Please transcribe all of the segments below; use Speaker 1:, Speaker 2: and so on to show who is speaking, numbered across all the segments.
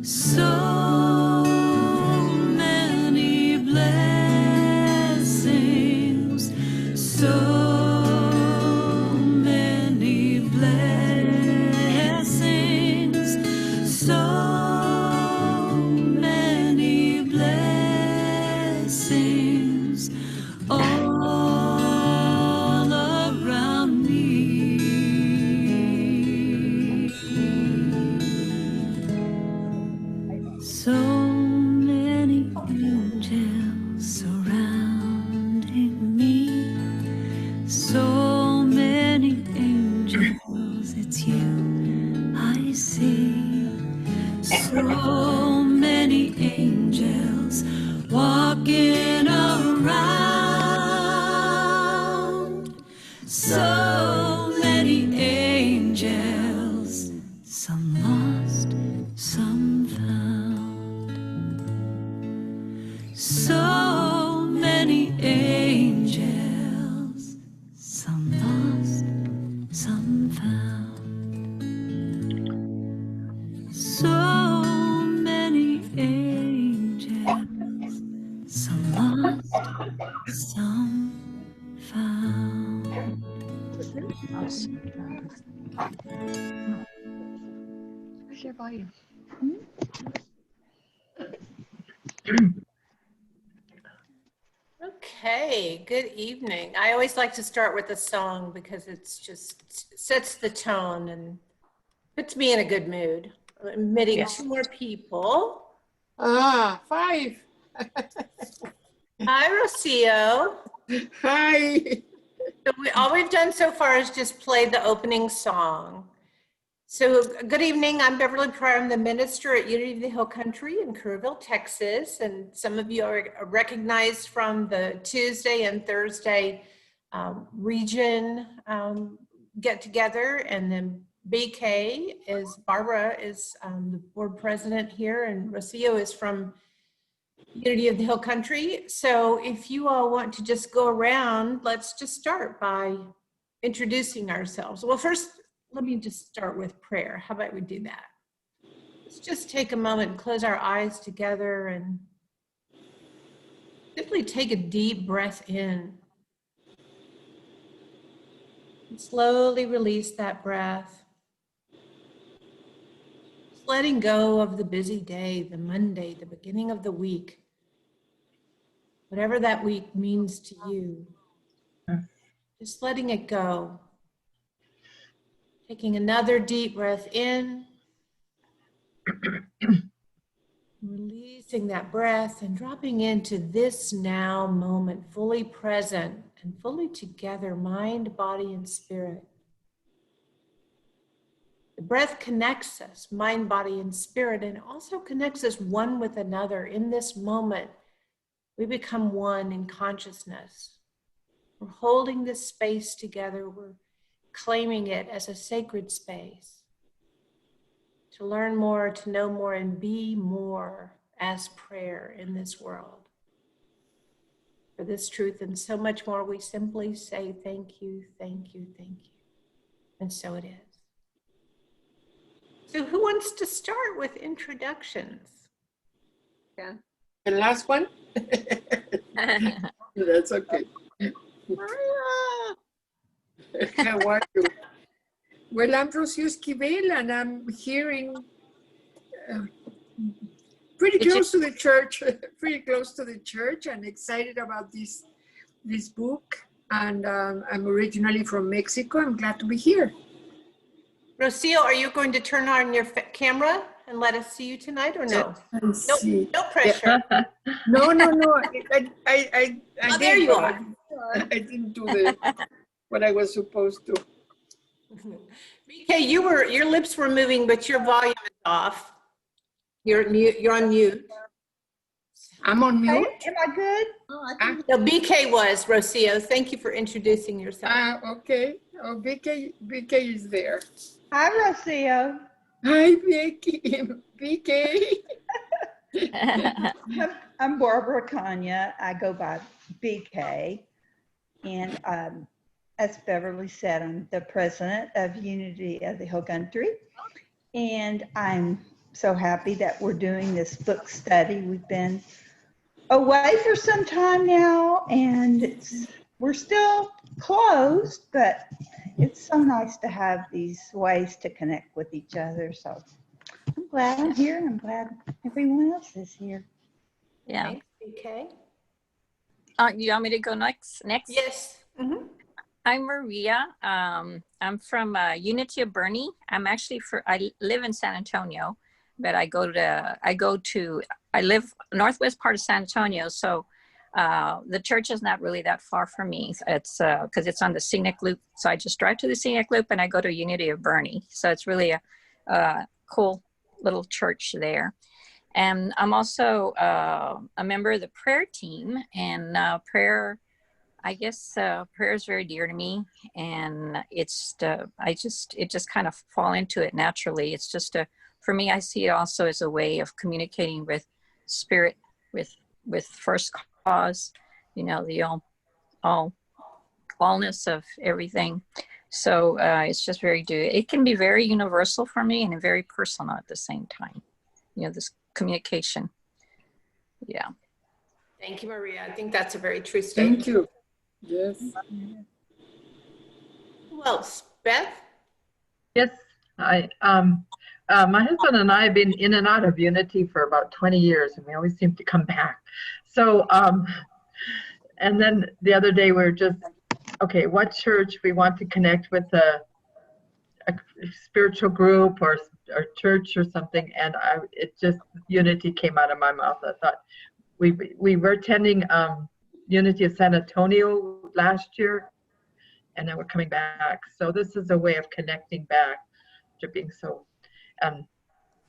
Speaker 1: So many blessings, so many blessings, so many blessings all around me. So many angels surrounding me. So many angels, it's you I see. So many angels walking around. So many angels, some lost, some found. So many angels, some lost, some found. So many angels, some lost, some found.
Speaker 2: Where's your volume?
Speaker 3: Okay, good evening. I always like to start with a song because it's just sets the tone and puts me in a good mood. I'm admitting two more people.
Speaker 4: Ah, 5.
Speaker 3: Hi, Rocio.
Speaker 4: Hi.
Speaker 3: So all we've done so far is just play the opening song. So good evening, I'm Beverly Pryor. I'm the minister at Unity of the Hill Country in Kerrville, Texas. And some of you are recognized from the Tuesday and Thursday region get together. And then BK is, Barbara is the board president here, and Rocio is from Unity of the Hill Country. So if you all want to just go around, let's just start by introducing ourselves. Well, first, let me just start with prayer. How about we do that? Let's just take a moment and close our eyes together and simply take a deep breath in. And slowly release that breath. Just letting go of the busy day, the Monday, the beginning of the week. Whatever that week means to you. Just letting it go. Taking another deep breath in. Releasing that breath and dropping into this now moment, fully present and fully together, mind, body, and spirit. The breath connects us, mind, body, and spirit, and also connects us one with another. In this moment, we become one in consciousness. We're holding this space together. We're claiming it as a sacred space. To learn more, to know more, and be more as prayer in this world. For this truth and so much more, we simply say thank you, thank you, thank you. And so it is. So who wants to start with introductions?
Speaker 2: Yeah.
Speaker 4: The last one? That's okay. How are you? Well, I'm Rocio Esquivel, and I'm here in pretty close to the church, and excited about this book. And I'm originally from Mexico. I'm glad to be here.
Speaker 3: Rocio, are you going to turn on your camera and let us see you tonight or no? No pressure.
Speaker 4: Yeah. No. I
Speaker 3: Oh, there you are.
Speaker 4: I didn't do what I was supposed to.
Speaker 3: BK, your lips were moving, but your volume is off. You're on mute.
Speaker 4: I'm on mute.
Speaker 2: Am I good?
Speaker 3: No, BK was, Rocio. Thank you for introducing yourself.
Speaker 4: Okay. Oh, BK is there.
Speaker 2: Hi, Rocio.
Speaker 4: Hi, BK.
Speaker 2: I'm Barbara Kanya. I go by BK. And as Beverly said, I'm the president of Unity of the Hill Country. And I'm so happy that we're doing this book study. We've been away for some time now, and we're still closed, but it's so nice to have these ways to connect with each other. So I'm glad I'm here, and I'm glad everyone else is here.
Speaker 5: Yeah.
Speaker 3: Thanks, BK.
Speaker 5: You want me to go next?
Speaker 3: Yes. Mhm.
Speaker 5: I'm Maria. I'm from Unity of Bernie. I live in San Antonio, but I live northwest part of San Antonio. So the church is not really that far from me. It's because it's on the Scenic Loop. So I just drive to the Scenic Loop and I go to Unity of Bernie. So it's really a cool little church there. And I'm also a member of the prayer team, and prayer is very dear to me, and it just kind of fall into it naturally. It's just for me, I see it also as a way of communicating with spirit, with first cause, the allness of everything. So it's just it can be very universal for me and very personal at the same time. This communication. Yeah.
Speaker 3: Thank you, Maria. I think that's a very true statement.
Speaker 4: Thank you. Yes.
Speaker 3: Who else? Beth?
Speaker 6: Yes, my husband and I have been in and out of Unity for about 20 years, and we always seem to come back. So, and then the other day we were just, okay, what church we want to connect with a spiritual group or church or something, and it just, Unity came out of my mouth. I thought we were attending Unity of San Antonio last year, and then we're coming back. So this is a way of connecting back to being so,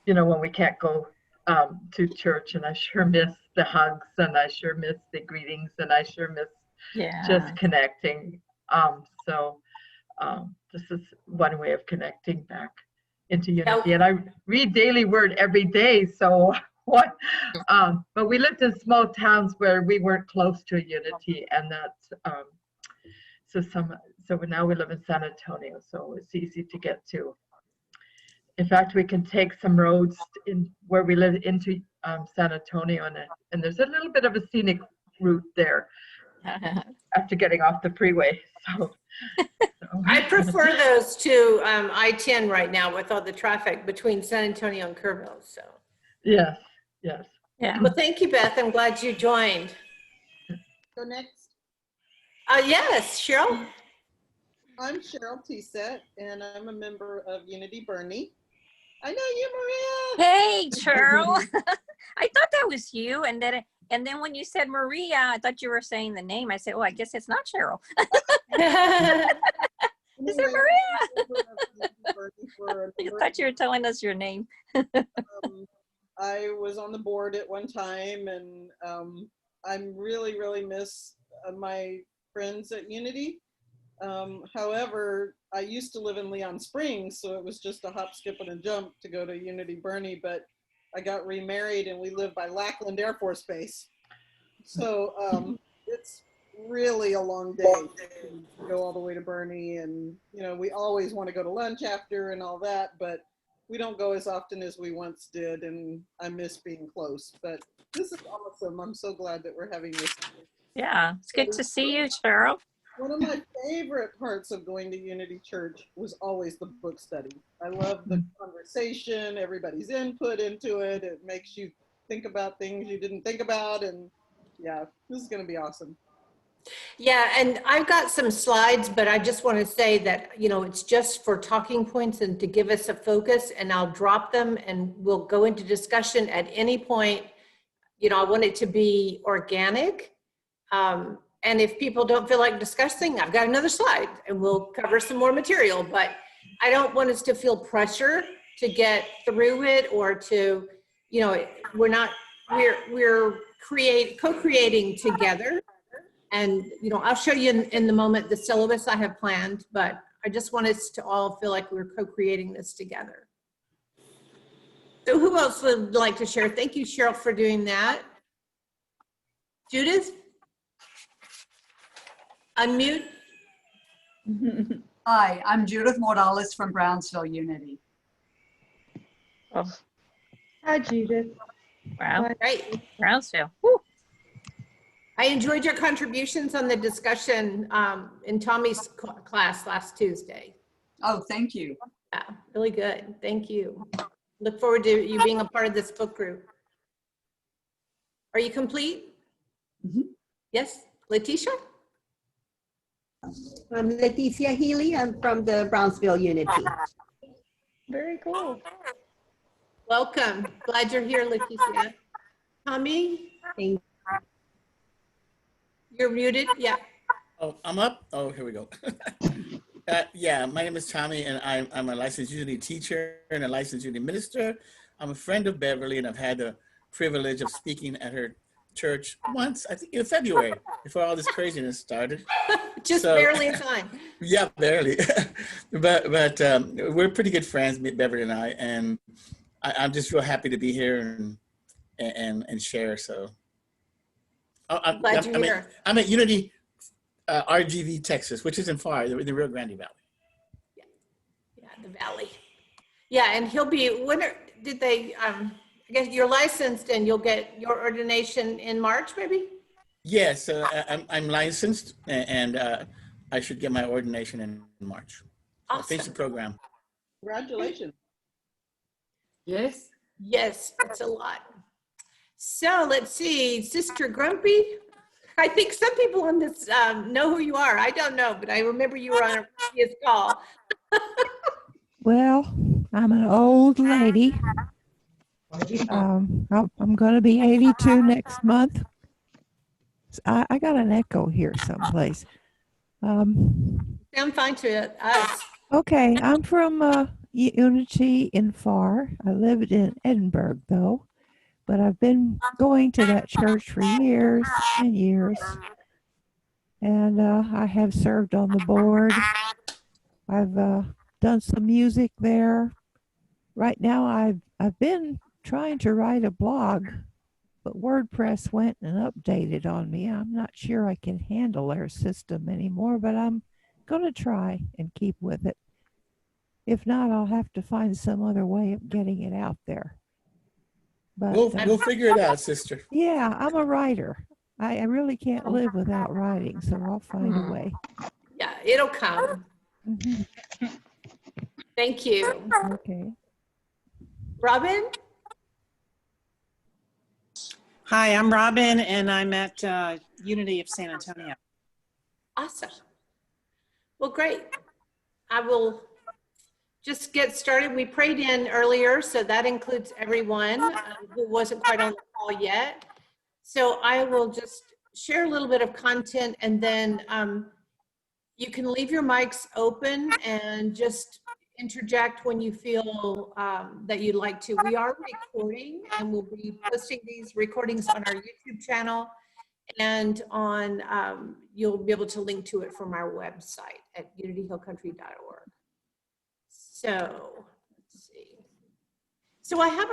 Speaker 6: when we can't go to church, and I sure miss the hugs, and I sure miss the greetings, and I sure miss just connecting. This is one way of connecting back into Unity. And I read Daily Word every day, so what? But we lived in small towns where we weren't close to a Unity, and that's so now we live in San Antonio, so it's easy to get to. In fact, we can take some roads in where we live into San Antonio, and there's a little bit of a scenic route there after getting off the freeway. So
Speaker 3: I prefer those to I-10 right now with all the traffic between San Antonio and Kerrville. So
Speaker 6: yes.
Speaker 5: Yeah.
Speaker 3: Well, thank you, Beth. I'm glad you joined.
Speaker 7: Go next.
Speaker 3: Yes, Cheryl.
Speaker 7: I'm Cheryl Tset, and I'm a member of Unity Bernie. I know you, Maria.
Speaker 5: Hey, Cheryl. I thought that was you, and then when you said Maria, I thought you were saying the name. I said, "Oh, I guess it's not Cheryl." Is it Maria? I thought you were telling us your name.
Speaker 7: I was on the board at one time, and I'm really miss my friends at Unity. However, I used to live in Leon Springs, so it was just a hop, skip, and a jump to go to Unity Bernie, but I got remarried and we live by Lackland Air Force Base. So it's really a long day to go all the way to Bernie, and we always want to go to lunch after and all that, but we don't go as often as we once did, and I miss being close. But this is awesome. I'm so glad that we're having this.
Speaker 5: Yeah, it's good to see you, Cheryl.
Speaker 7: One of my favorite parts of going to Unity Church was always the book study. I love the conversation, everybody's input into it. It makes you think about things you didn't think about, and yeah, this is going to be awesome.
Speaker 3: Yeah, and I've got some slides, but I just want to say that, it's just for talking points and to give us a focus, and I'll drop them and we'll go into discussion at any point. I want it to be organic. And if people don't feel like discussing, I've got another slide and we'll cover some more material, but I don't want us to feel pressure to get through it or to, we're co-creating together. And, I'll show you in the moment the syllabus I have planned, but I just want us to all feel like we're co-creating this together. So who else would like to share? Thank you, Cheryl, for doing that. Judith? Unmute.
Speaker 8: Hi, I'm Judith Morales from Brownsville Unity.
Speaker 5: Oh.
Speaker 2: Hi, Judith.
Speaker 5: Wow,
Speaker 3: Great.
Speaker 5: Brownsville. Woo.
Speaker 3: I enjoyed your contributions on the discussion in Tommy's class last Tuesday.
Speaker 8: Oh, thank you.
Speaker 3: Yeah, really good. Thank you. Look forward to you being a part of this book group. Are you complete?
Speaker 8: Mhm.
Speaker 3: Yes, Letitia?
Speaker 9: I'm Leticia Healy. I'm from the Brownsville Unity.
Speaker 2: Very cool.
Speaker 3: Welcome. Glad you're here, Leticia. Tommy,
Speaker 9: Thank
Speaker 3: you're muted. Yeah.
Speaker 10: Oh, I'm up? Oh, here we go. Yeah, my name is Tommy, and I'm a licensed Unity teacher and a licensed Unity minister. I'm a friend of Beverly, and I've had the privilege of speaking at her church once, I think in February, before all this craziness started.
Speaker 3: Just
Speaker 10: So-
Speaker 3: barely in time.
Speaker 10: Yeah, barely. but we're pretty good friends, Beverly and I, and I'm just real happy to be here and share. So
Speaker 3: Glad you're here.
Speaker 10: I'm at Unity RGV, Texas, which isn't far, in the Rio Grande Valley.
Speaker 3: Yeah, the Valley. Yeah, and he'll be, did they, I guess you're licensed and you'll get your ordination in March, maybe?
Speaker 10: Yes, I'm licensed, and I should get my ordination in March. So finish the
Speaker 3: Awesome.
Speaker 10: program.
Speaker 7: Congratulations.
Speaker 4: Yes.
Speaker 3: Yes, it's a lot. So let's see, Sister Grumpy. I think some people on this know who you are. I don't know, but I remember you were on a previous call.
Speaker 11: Well, I'm an old lady. I'm going to be 82 next month. I got an echo here someplace.
Speaker 3: Sound fine to us.
Speaker 11: Okay, I'm from Unity in Far. I lived in Edinburgh, though, but I've been going to that church for years and years. And I have served on the board. I've done some music there. Right now, I've been trying to write a blog, but WordPress went and updated on me. I'm not sure I can handle their system anymore, but I'm going to try and keep with it. If not, I'll have to find some other way of getting it out there. But
Speaker 10: We'll figure it out, sister.
Speaker 11: yeah, I'm a writer. I really can't live without writing, so I'll find a way.
Speaker 3: Yeah, it'll come.
Speaker 11: Mhm.
Speaker 3: Thank you.
Speaker 11: Okay.
Speaker 3: Robin?
Speaker 12: Hi, I'm Robin, and I'm at Unity of San Antonio.
Speaker 3: Awesome. Well, great. I will just get started. We prayed in earlier, so that includes everyone who wasn't quite on the call yet. So I will just share a little bit of content, and then you can leave your mics open and just interject when you feel that you'd like to. We are recording, and we'll be posting these recordings on our YouTube channel, and on you'll be able to link to it from our website at unityhillcountry.org. So let's see. So I have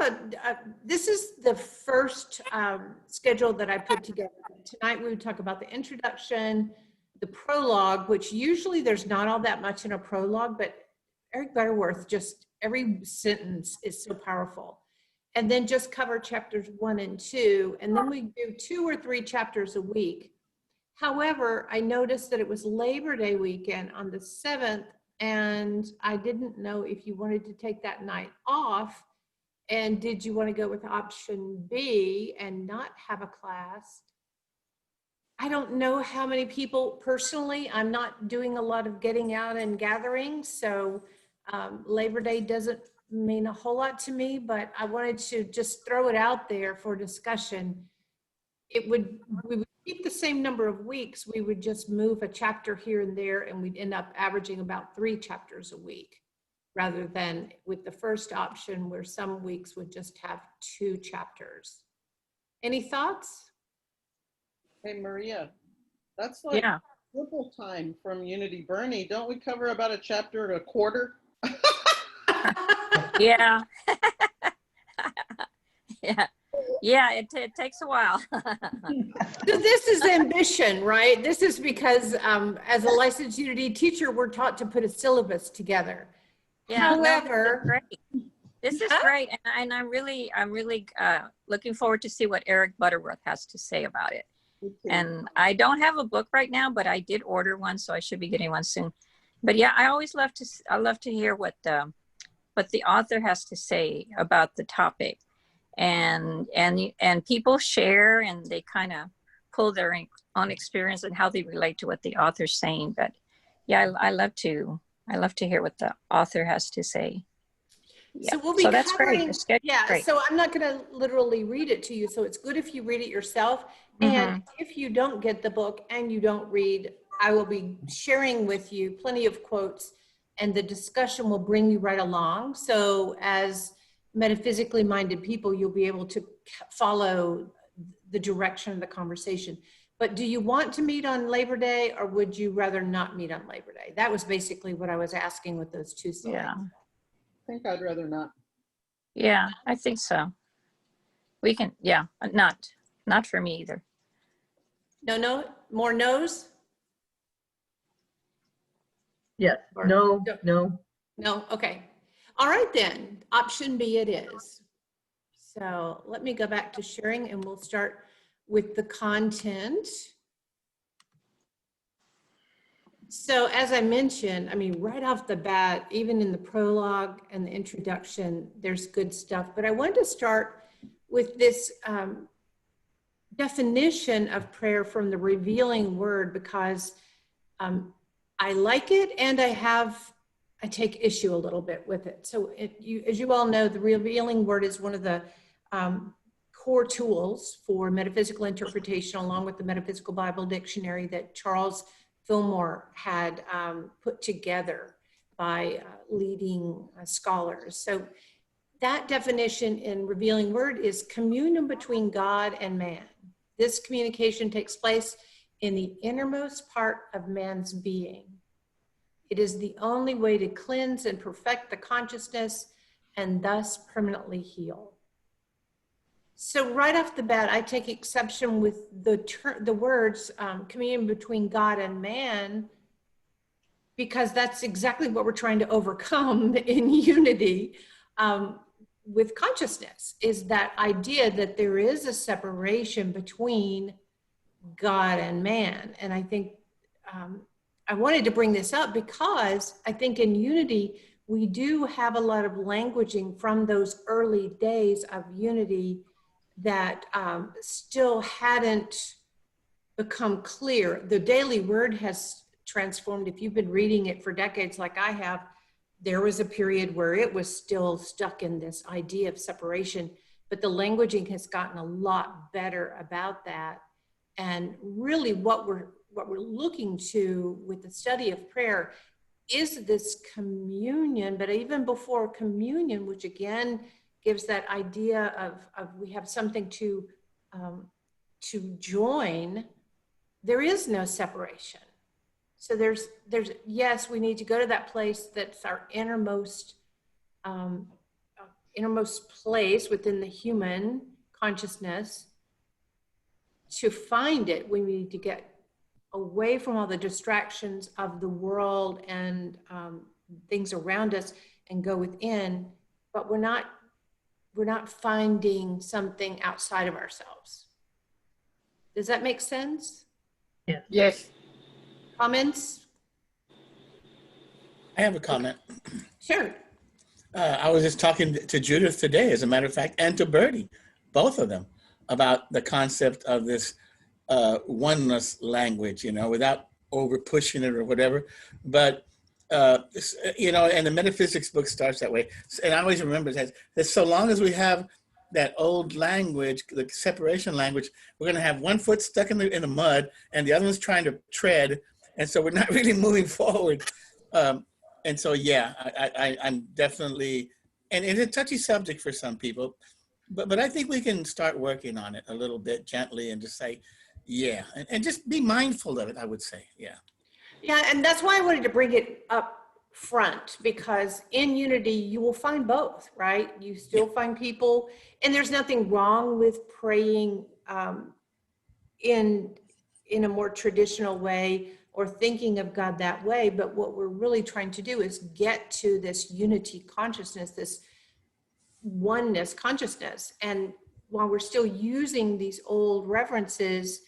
Speaker 3: this is the first schedule that I put together. Tonight we would talk about the introduction, the prologue, which usually there's not all that much in a prologue, but Eric Butterworth, just every sentence is so powerful. And then just cover chapters 1 and 2, and then we do 2 or 3 chapters a week. However, I noticed that it was Labor Day weekend on the 7th, and I didn't know if you wanted to take that night off, and did you want to go with option B and not have a class? I don't know how many people personally, I'm not doing a lot of getting out and gathering, so Labor Day doesn't mean a whole lot to me, but I wanted to just throw it out there for discussion. We would keep the same number of weeks, we would just move a chapter here and there, and we'd end up averaging about 3 chapters a week, rather than with the first option where some weeks would just have 2 chapters. Any thoughts?
Speaker 7: Hey, Maria, that's like
Speaker 5: Yeah.
Speaker 7: triple time from Unity Bernie. Don't we cover about a chapter and a quarter?
Speaker 5: Yeah. Yeah, it takes a while.
Speaker 3: So this is ambition, right? This is because as a licensed Unity teacher, we're taught to put a syllabus together.
Speaker 5: Yeah, no,
Speaker 3: However,
Speaker 5: it's great. This is great, and I'm really looking forward to see what Eric Butterworth has to say about it. And I don't have a book right now, but I did order one, so I should be getting one soon. But yeah, I love to hear what the author has to say about the topic, and people share and they kind of pull their own experience and how they relate to what the author's saying. But yeah, I love to hear what the author has to say. Yeah.
Speaker 3: So we'll be
Speaker 5: that's
Speaker 3: covering,
Speaker 5: great.
Speaker 3: yeah,
Speaker 5: Great.
Speaker 3: so I'm not going to literally read it to you. So it's good if you read it yourself. And if you don't get the book and you don't read, I will be sharing with you plenty of quotes, and the discussion will bring you right along. So as metaphysically minded people, you'll be able to follow the direction of the conversation. But do you want to meet on Labor Day, or would you rather not meet on Labor Day? That was basically what I was asking with those two slides.
Speaker 5: Yeah.
Speaker 7: I think I'd rather not.
Speaker 5: Yeah, I think so. We can, yeah, not for me either.
Speaker 3: No, more no's?
Speaker 6: Yes, no.
Speaker 3: No, okay. All right then, option B it is. So let me go back to sharing and we'll start with the content. So as I mentioned, I mean, right off the bat, even in the prologue and the introduction, there's good stuff. But I wanted to start with this definition of prayer from the Revealing Word, because I like it and I take issue a little bit with it. So as you all know, the Revealing Word is one of the core tools for metaphysical interpretation, along with the Metaphysical Bible Dictionary that Charles Fillmore had put together by leading scholars. So that definition in Revealing Word is communion between God and man. This communication takes place in the innermost part of man's being. It is the only way to cleanse and perfect the consciousness and thus permanently heal. So right off the bat, I take exception with the words communion between God and man, because that's exactly what we're trying to overcome in unity with consciousness, is that idea that there is a separation between God and man. And I think I wanted to bring this up because I think in unity, we do have a lot of languaging from those early days of unity that still hadn't become clear. The daily word has transformed. If you've been reading it for decades like I have, there was a period where it was still stuck in this idea of separation, but the languaging has gotten a lot better about that. And really what we're looking to with the study of prayer is this communion, but even before communion, which again gives that idea of we have something to join, there is no separation. So there's yes, we need to go to that place that's our innermost place within the human consciousness. To find it, we need to get away from all the distractions of the world and things around us and go within, but we're not finding something outside of ourselves. Does that make sense?
Speaker 6: Yes.
Speaker 4: Yes.
Speaker 3: Comments?
Speaker 10: I have a comment.
Speaker 3: Sure.
Speaker 10: I was just talking to Judith today, as a matter of fact, and to Bertie, both of them, about the concept of this oneness language, without over pushing it or whatever. But, and the metaphysics book starts that way. And I always remember that so long as we have that old language, the separation language, we're going to have one foot stuck in the mud and the other one's trying to tread. And so we're not really moving forward. And so, yeah, I'm definitely, and it's a touchy subject for some people, but I think we can start working on it a little bit gently and just say, yeah, and just be mindful of it, I would say, yeah.
Speaker 3: Yeah, and that's why I wanted to bring it up front, because in unity, you will find both, right? You still find people, and there's nothing wrong with praying in a more traditional way or thinking of God that way. But what we're really trying to do is get to this unity consciousness, this oneness consciousness. And while we're still using these old references,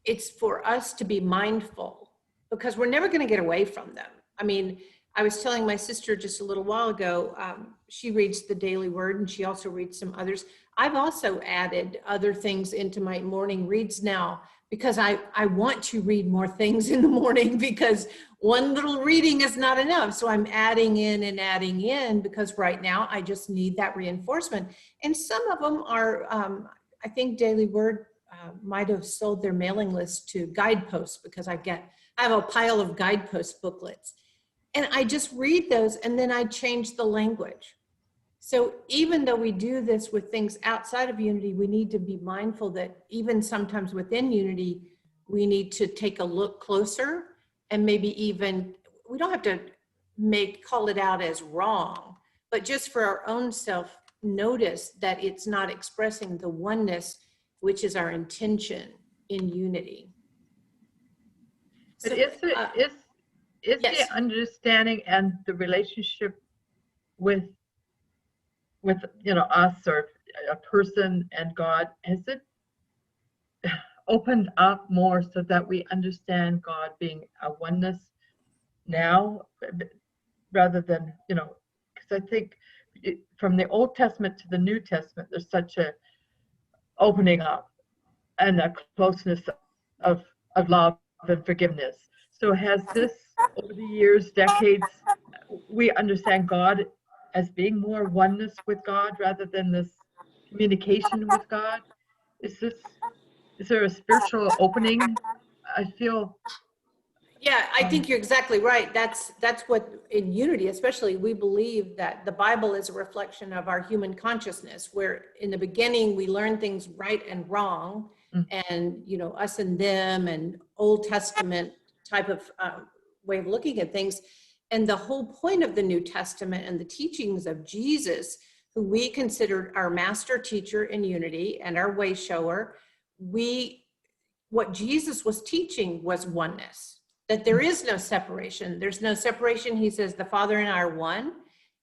Speaker 3: it's for us to be mindful because we're never going to get away from them. I mean, I was telling my sister just a little while ago, she reads the Daily Word and she also reads some others. I've also added other things into my morning reads now because I want to read more things in the morning because one little reading is not enough. So I'm adding in because right now I just need that reinforcement. And some of them are, I think Daily Word might have sold their mailing list to guideposts because I have a pile of guidepost booklets. And I just read those and then I change the language. So even though we do this with things outside of Unity, we need to be mindful that even sometimes within Unity, we need to take a look closer and maybe even, we don't have to call it out as wrong, but just for our own self, notice that it's not expressing the oneness, which is our intention in Unity.
Speaker 6: But
Speaker 3: So,
Speaker 6: is
Speaker 3: yes.
Speaker 6: the understanding and the relationship with us or a person and God, has it opened up more so that we understand God being a oneness now rather than, because I think from the Old Testament to the New Testament, there's such a opening up and a closeness of love and forgiveness. So has this, over the years, decades, we understand God as being more oneness with God rather than this communication with God? Is there a spiritual opening? I feel.
Speaker 3: Yeah, I think you're exactly right. That's what in Unity, especially, we believe that the Bible is a reflection of our human consciousness, where in the beginning we learn things right and wrong, and us and them, and Old Testament type of way of looking at things. And the whole point of the New Testament and the teachings of Jesus, who we considered our master teacher in Unity and our way shower, what Jesus was teaching was oneness. That there is no separation. There's no separation. He says the Father and I are one.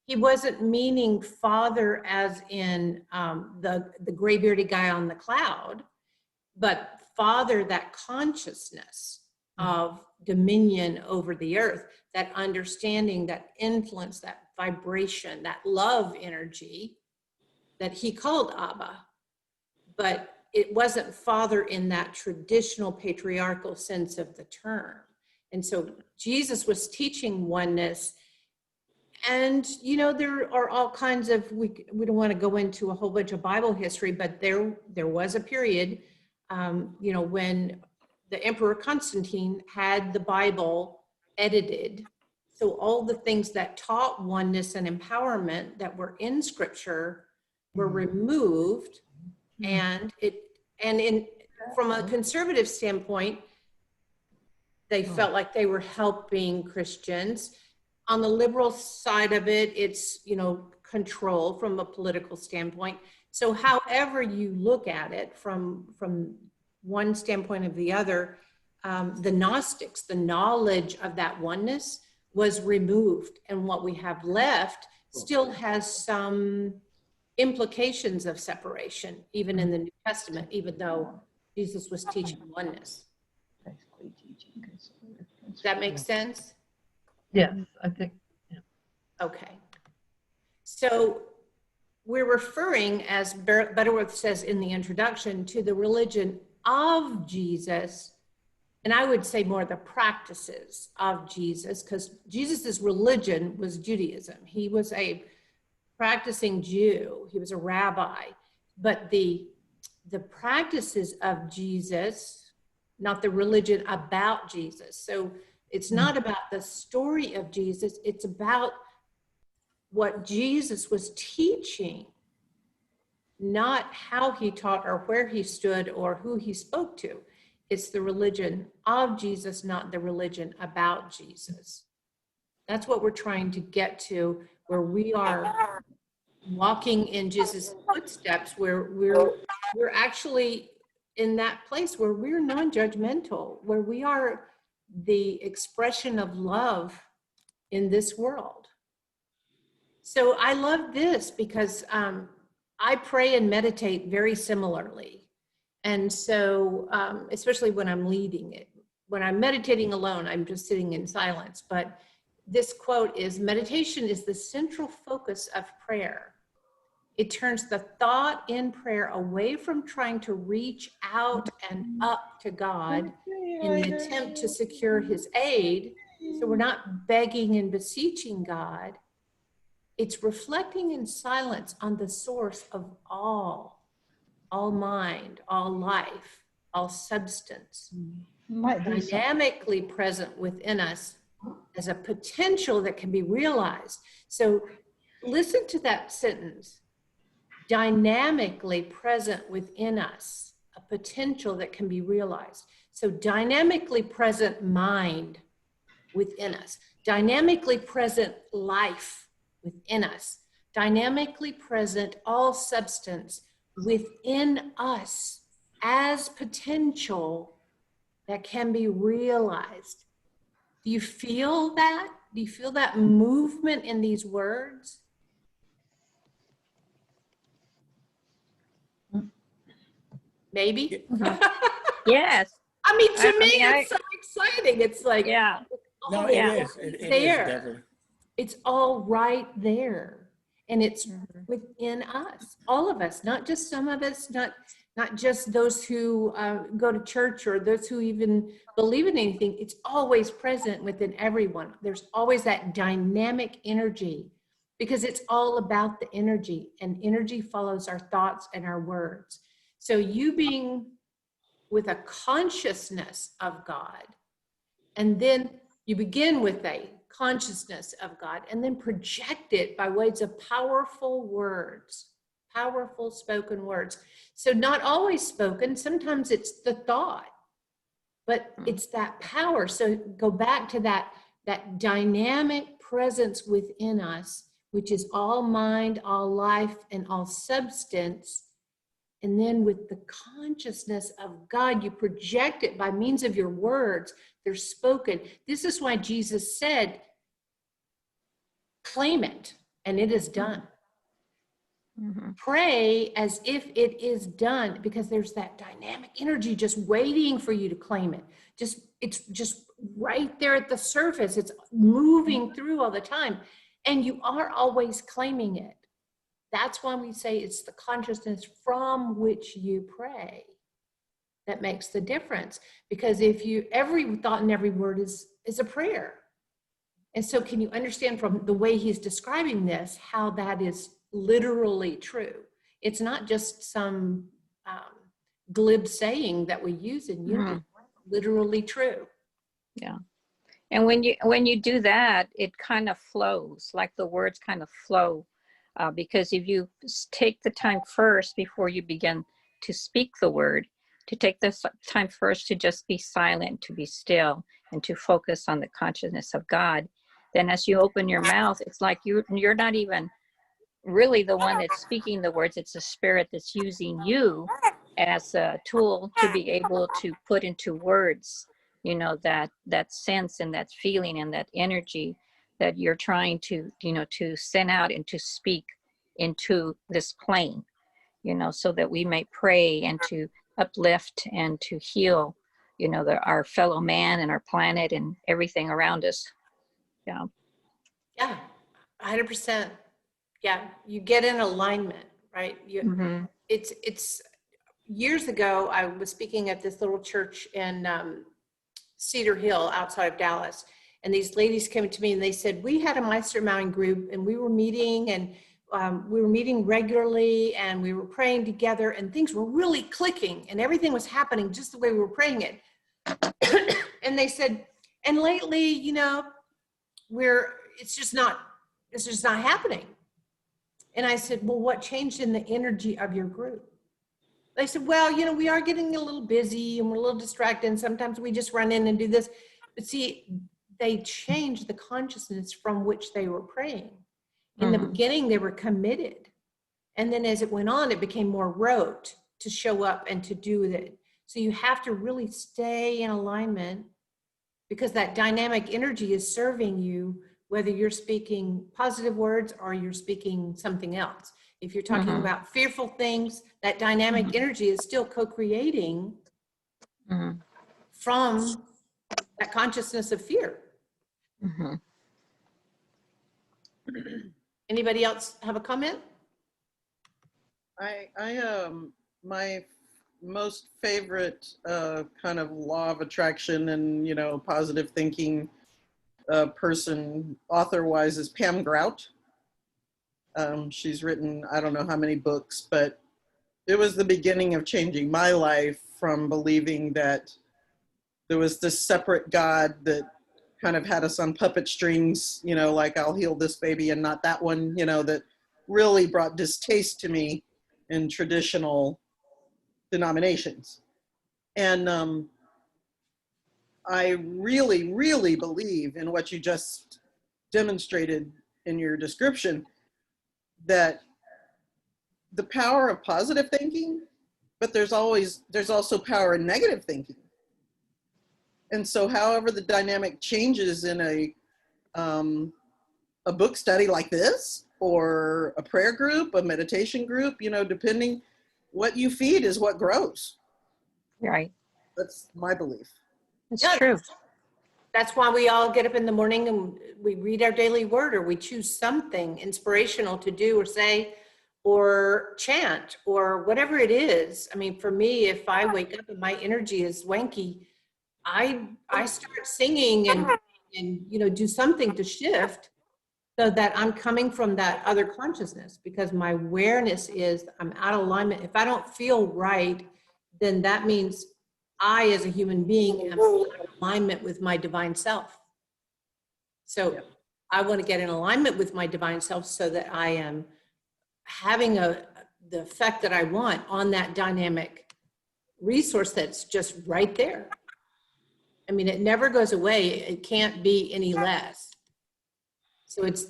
Speaker 3: He wasn't meaning Father as in the gray-bearded guy on the cloud, but Father, that consciousness of dominion over the earth, that understanding, that influence, that vibration, that love energy that he called Abba. But it wasn't Father in that traditional patriarchal sense of the term. And so Jesus was teaching oneness. And, there are all kinds of, we don't want to go into a whole bunch of Bible history, but there was a period, when the Emperor Constantine had the Bible edited. So all the things that taught oneness and empowerment that were in Scripture were removed. And from a conservative standpoint, they felt like they were helping Christians. On the liberal side of it, it's, control from a political standpoint. So however you look at it from one standpoint of the other, the Gnostics, the knowledge of that oneness was removed. And what we have left still has some implications of separation, even in the New Testament, even though Jesus was teaching oneness. Does that make sense?
Speaker 6: Yes, I think. Yeah.
Speaker 3: Okay. So we're referring, as Butterworth says in the introduction, to the religion of Jesus, and I would say more the practices of Jesus, because Jesus's religion was Judaism. He was a practicing Jew. He was a rabbi, but the practices of Jesus, not the religion about Jesus. So it's not about the story of Jesus. It's about what Jesus was teaching, not how he taught or where he stood or who he spoke to. It's the religion of Jesus, not the religion about Jesus. That's what we're trying to get to, where we are walking in Jesus' footsteps, where we're actually in that place where we're non-judgmental, where we are the expression of love in this world. So I love this because I pray and meditate very similarly. And so, especially when I'm leading it, when I'm meditating alone, I'm just sitting in silence. But this quote is, meditation is the central focus of prayer. It turns the thought in prayer away from trying to reach out and up to God in an attempt to secure his aid. So we're not begging and beseeching God. It's reflecting in silence on the source of all mind, all life, all substance, dynamically present within us as a potential that can be realized. So listen to that sentence. Dynamically present within us, a potential that can be realized. So dynamically present mind within us, dynamically present life within us, dynamically present all substance within us as potential that can be realized. Do you feel that? Do you feel that movement in these words? Maybe?
Speaker 5: Yes.
Speaker 3: I mean, to me,
Speaker 5: I
Speaker 3: it's so exciting. It's like,
Speaker 5: yeah.
Speaker 10: No,
Speaker 3: it
Speaker 10: it
Speaker 3: is.
Speaker 10: is. It is
Speaker 3: There.
Speaker 10: definitely.
Speaker 3: It's all right there. And it's within us, all of us, not just some of us, not just those who go to church or those who even believe in anything. It's always present within everyone. There's always that dynamic energy because it's all about the energy, and energy follows our thoughts and our words. So you being with a consciousness of God, and then you begin with a consciousness of God and then project it by ways of powerful words, powerful spoken words. So not always spoken, sometimes it's the thought, but it's that power. So go back to that dynamic presence within us, which is all mind, all life, and all substance. And then with the consciousness of God, you project it by means of your words. They're spoken. This is why Jesus said, claim it, and it is done. Pray as if it is done, because there's that dynamic energy just waiting for you to claim it. It's just right there at the surface. It's moving through all the time, and you are always claiming it. That's why we say it's the consciousness from which you pray that makes the difference. Because every thought and every word is a prayer. And so can you understand from the way he's describing this, how that is literally true? It's not just some glib saying that we use in unity, literally true.
Speaker 5: Yeah. And when you do that, it kind of flows, like the words kind of flow. Because if you take the time first before you begin to speak the word, to take this time first to just be silent, to be still, and to focus on the consciousness of God, then as you open your mouth, it's like you're not even really the one that's speaking the words. It's the Spirit that's using you as a tool to be able to put into words, that sense and that feeling and that energy that you're trying to, to send out and to speak into this plane, so that we may pray and to uplift and to heal, our fellow man and our planet and everything around us. Yeah.
Speaker 3: Yeah, 100%. Yeah, you get in alignment, right? It's years ago, I was speaking at this little church in Cedar Hill outside of Dallas. And these ladies came to me and they said, we had a Meister Mountain group and we were meeting regularly and we were praying together and things were really clicking and everything was happening just the way we were praying it. And they said, and lately, it's just not happening. And I said, well, what changed in the energy of your group? They said, well, we are getting a little busy and we're a little distracted and sometimes we just run in and do this. But see, they changed the consciousness from which they were praying. In the beginning, they were committed. And then as it went on, it became more rote to show up and to do it. So you have to really stay in alignment because that dynamic energy is serving you whether you're speaking positive words or you're speaking something else. If you're talking about fearful things, that dynamic energy is still co-creating from that consciousness of fear. Anybody else have a comment?
Speaker 7: My most favorite kind of law of attraction and, you know, positive thinking person author-wise is Pam Grout. She's written, I don't know how many books, but it was the beginning of changing my life from believing that there was this separate God that kind of had us on puppet strings, you know, like I'll heal this baby and not that one, you know, that really brought distaste to me in traditional denominations. And I really, really believe in what you just demonstrated in your description, that the power of positive thinking, but there's also power in negative thinking. And so however the dynamic changes in a book study like this, or a prayer group, a meditation group, you know, depending, what you feed is what grows.
Speaker 5: Right.
Speaker 7: That's my belief.
Speaker 5: It's true.
Speaker 3: That's why we all get up in the morning and we read our daily word, or we choose something inspirational to do or say, or chant, or whatever it is. I mean, for me, if I wake up and my energy is wanky, I start singing and you know, do something to shift so that I'm coming from that other consciousness, because my awareness is I'm out of alignment. If I don't feel right, then that means I, as a human being, am out of alignment with my divine self. So I want to get in alignment with my divine self so that I am having the effect that I want on that dynamic resource that's just right there. I mean, it never goes away. It can't be any less. So it's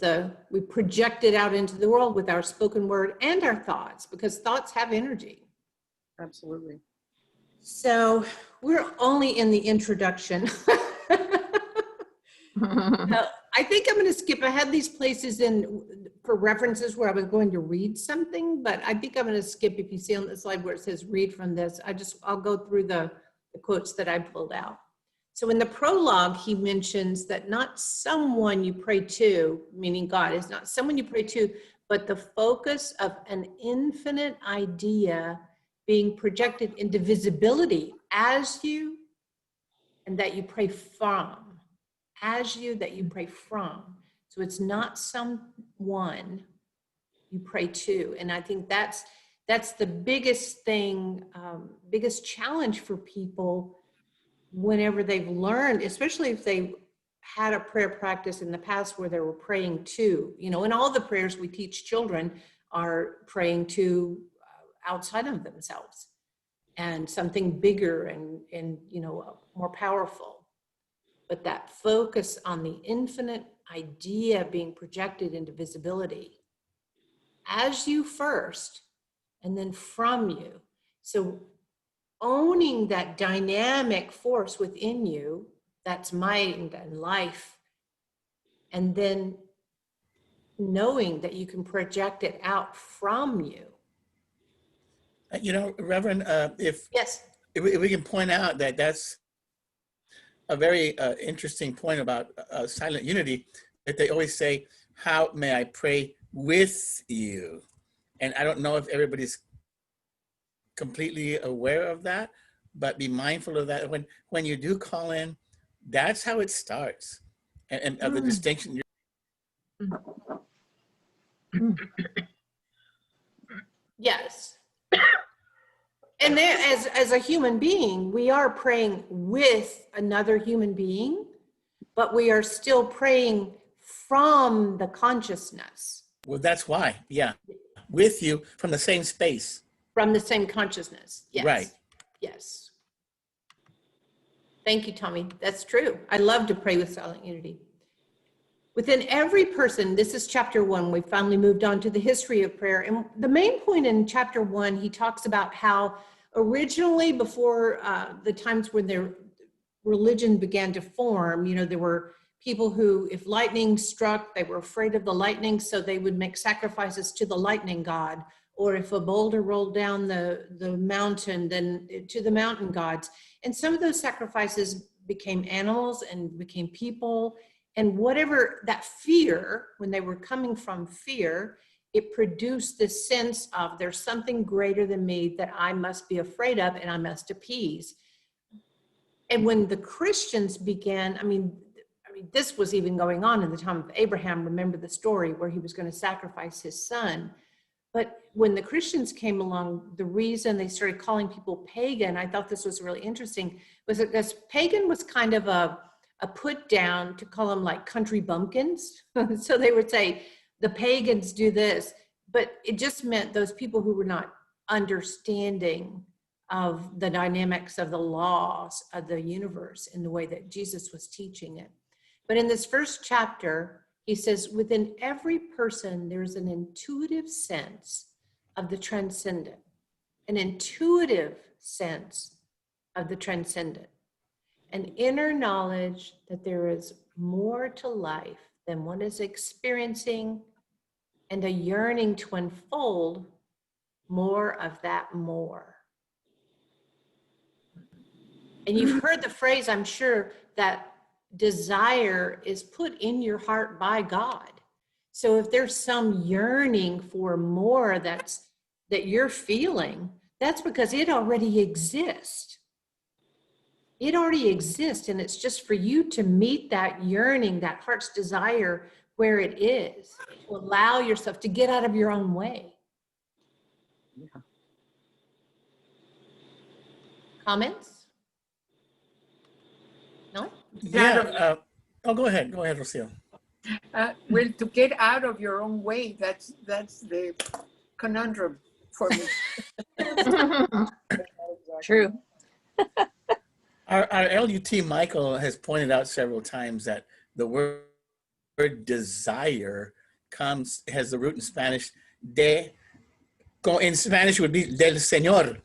Speaker 3: we project it out into the world with our spoken word and our thoughts, because thoughts have energy.
Speaker 7: Absolutely.
Speaker 3: So we're only in the introduction. I think I'm going to skip. I had these places for references where I was going to read something, but I think I'm going to skip. If you see on the slide where it says read from this, I'll go through the quotes that I pulled out. So in the prologue, he mentions that not someone you pray to, meaning God, is not someone you pray to, but the focus of an infinite idea being projected into visibility as you, and that you pray from. As you, that you pray from. So it's not someone you pray to. And I think that's the biggest thing, biggest challenge for people whenever they've learned, especially if they've had a prayer practice in the past where they were praying to, you know, and all the prayers we teach children are praying to outside of themselves and something bigger and you know, more powerful. But that focus on the infinite idea being projected into visibility as you first, and then from you. So owning that dynamic force within you, that's mind and life, and then knowing that you can project it out from you.
Speaker 10: You know, Reverend, if we can point out that that's a very interesting point about silent unity, that they always say, how may I pray with you? And I don't know if everybody's completely aware of that, but be mindful of that. When you do call in, that's how it starts, and of the distinction.
Speaker 3: Yes. And there, as a human being, we are praying with another human being, but we are still praying from the consciousness.
Speaker 10: Well, that's why, yeah. With you, from the same space.
Speaker 3: From the same consciousness, yes.
Speaker 10: Right.
Speaker 3: Yes. Thank you, Tommy. That's true. I love to pray with silent unity. Within every person, this is chapter 1, we finally moved on to the history of prayer. And the main point in chapter 1, he talks about how originally, before the times when their religion began to form, you know, there were people who, if lightning struck, they were afraid of the lightning, so they would make sacrifices to the lightning god. Or if a boulder rolled down the mountain, then to the mountain gods. And some of those sacrifices became animals and became people. And whatever that fear, when they were coming from fear, it produced this sense of there's something greater than me that I must be afraid of and I must appease. And when the Christians began, I mean, this was even going on in the time of Abraham. Remember the story where he was going to sacrifice his son. But when the Christians came along, the reason they started calling people pagan, I thought this was really interesting, was because pagan was kind of a put down to call them like country bumpkins. So they would say, the pagans do this, but it just meant those people who were not understanding of the dynamics of the laws of the universe in the way that Jesus was teaching it. But in this first chapter, he says, within every person, there's an intuitive sense of the transcendent, an intuitive sense of the transcendent, an inner knowledge that there is more to life than one is experiencing, and a yearning to unfold more of that more. And you've heard the phrase, I'm sure, that desire is put in your heart by God. So if there's some yearning for more that you're feeling, that's because it already exists. It already exists, and it's just for you to meet that yearning, that heart's desire where it is, to allow yourself to get out of your own way.
Speaker 6: Yeah.
Speaker 3: Comments? No?
Speaker 10: Yeah. Go ahead, Rocio.
Speaker 4: Well, to get out of your own way, that's the conundrum for me.
Speaker 5: True.
Speaker 10: Our LUT Michael has pointed out several times that the word desire has the root in Spanish in Spanish would be del Señor,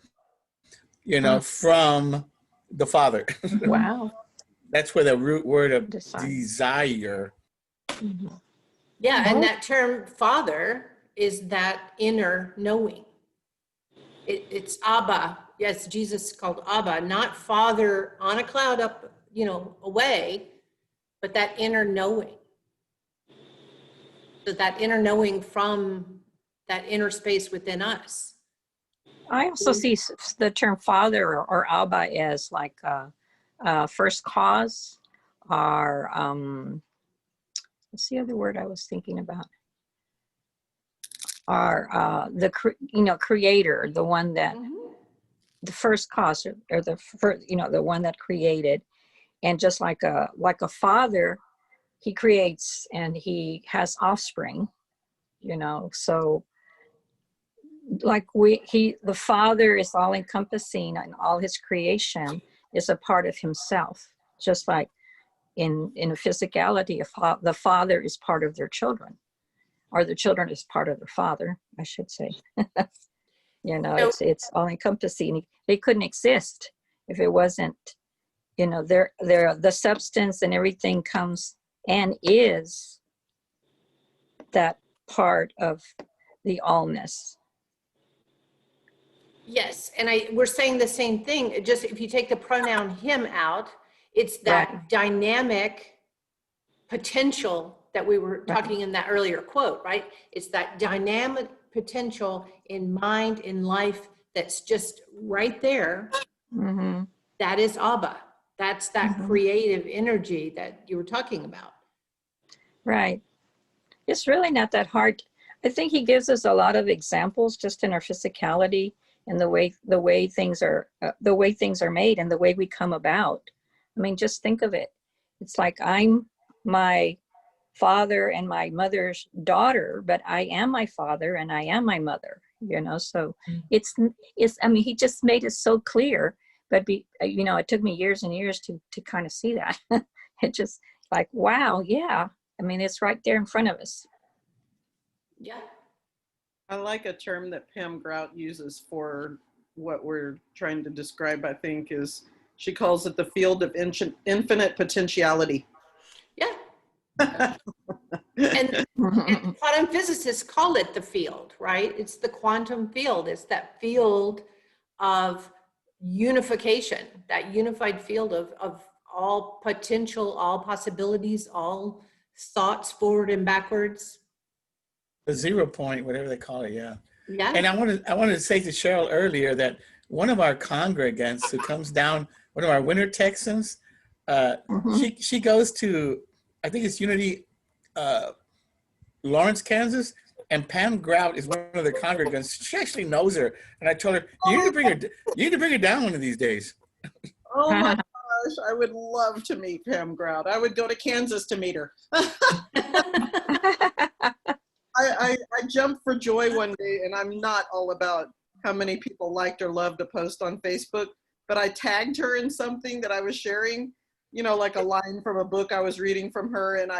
Speaker 10: from the Father.
Speaker 5: Wow.
Speaker 10: That's where the root word of
Speaker 5: Desire.
Speaker 10: desire.
Speaker 3: Yeah, and that term father is that inner knowing. It's Abba. Yes, Jesus is called Abba, not father on a cloud up, away, but that inner knowing. So that inner knowing from that inner space within us.
Speaker 5: I also see the term father or Abba as like first cause, or what's the other word I was thinking about? Or the creator, the one that the first cause, or the first, the one that created. And just like a father, he creates and he has offspring, so like the Father is all encompassing, and all his creation is a part of himself. Just like in physicality, the Father is part of their children, or the children is part of the Father, I should say. It's all encompassing. They couldn't exist if it wasn't, the substance and everything comes and is that part of the allness.
Speaker 3: Yes, and we're saying the same thing. Just if you take the pronoun him out, it's that dynamic potential that we were talking in that earlier quote, right? It's that dynamic potential in mind, in life, that's just right there.
Speaker 5: Mm-hmm.
Speaker 3: That is Abba. That's that creative energy that you were talking about.
Speaker 5: Right. It's really not that hard. I think he gives us a lot of examples just in our physicality and the way things are made and the way we come about. I mean, just think of it. It's like I'm my father and my mother's daughter, but I am my father and I am my mother, so it's, I mean, he just made it so clear, but it took me years and years to kind of see that. It just like, wow. Yeah. I mean, it's right there in front of us.
Speaker 3: Yeah.
Speaker 7: I like a term that Pam Grout uses for what we're trying to describe, I think, is she calls it the field of infinite potentiality.
Speaker 3: Yeah, And quantum physicists call it the field, right? It's the quantum field. It's that field of unification, that unified field of all potential, all possibilities, all thoughts forward and backwards.
Speaker 10: The 0 point, whatever they call it, yeah.
Speaker 3: Yeah.
Speaker 10: And I wanted to say to Cheryl earlier that one of our congregants who comes down, one of our winter Texans, she goes to, I think it's Unity, Lawrence, Kansas, and Pam Grout is one of the congregants. She actually knows her, and I told her, you need to bring her down one of these days.
Speaker 7: Oh my gosh, I would love to meet Pam Grout. I would go to Kansas to meet her. I jumped for joy one day, and I'm not all about how many people liked or loved a post on Facebook, but I tagged her in something that I was sharing, you know, like a line from a book I was reading from her, and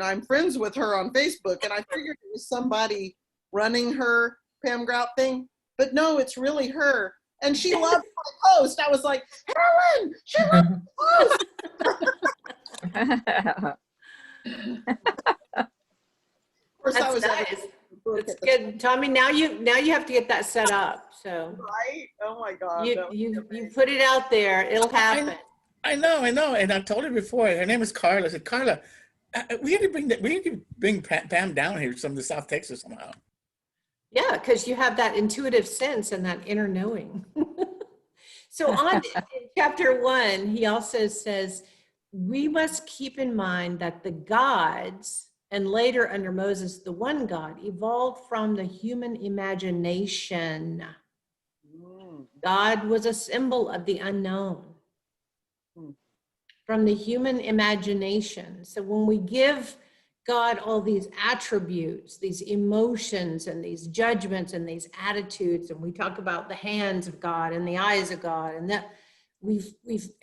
Speaker 7: I'm friends with her on Facebook, and I figured it was somebody running her Pam Grout thing, but no, it's really her. And she loved my post. I was like, Helen, she loved the post. Of course,
Speaker 3: That's nice. That's good, Tommy. Now you have to get that set up. So
Speaker 7: right? Oh my God.
Speaker 3: You put it out there. It'll happen.
Speaker 10: I know. And I've told her before. Her name is Carla. I said, Carla, we need to bring Pam down here from the South Texas somehow.
Speaker 3: Yeah, because you have that intuitive sense and that inner knowing. So in chapter 1, he also says, we must keep in mind that the gods, and later under Moses, the one God, evolved from the human imagination. God was a symbol of the unknown. From the human imagination. So when we give God all these attributes, these emotions and these judgments and these attitudes, and we talk about the hands of God and the eyes of God, and that we've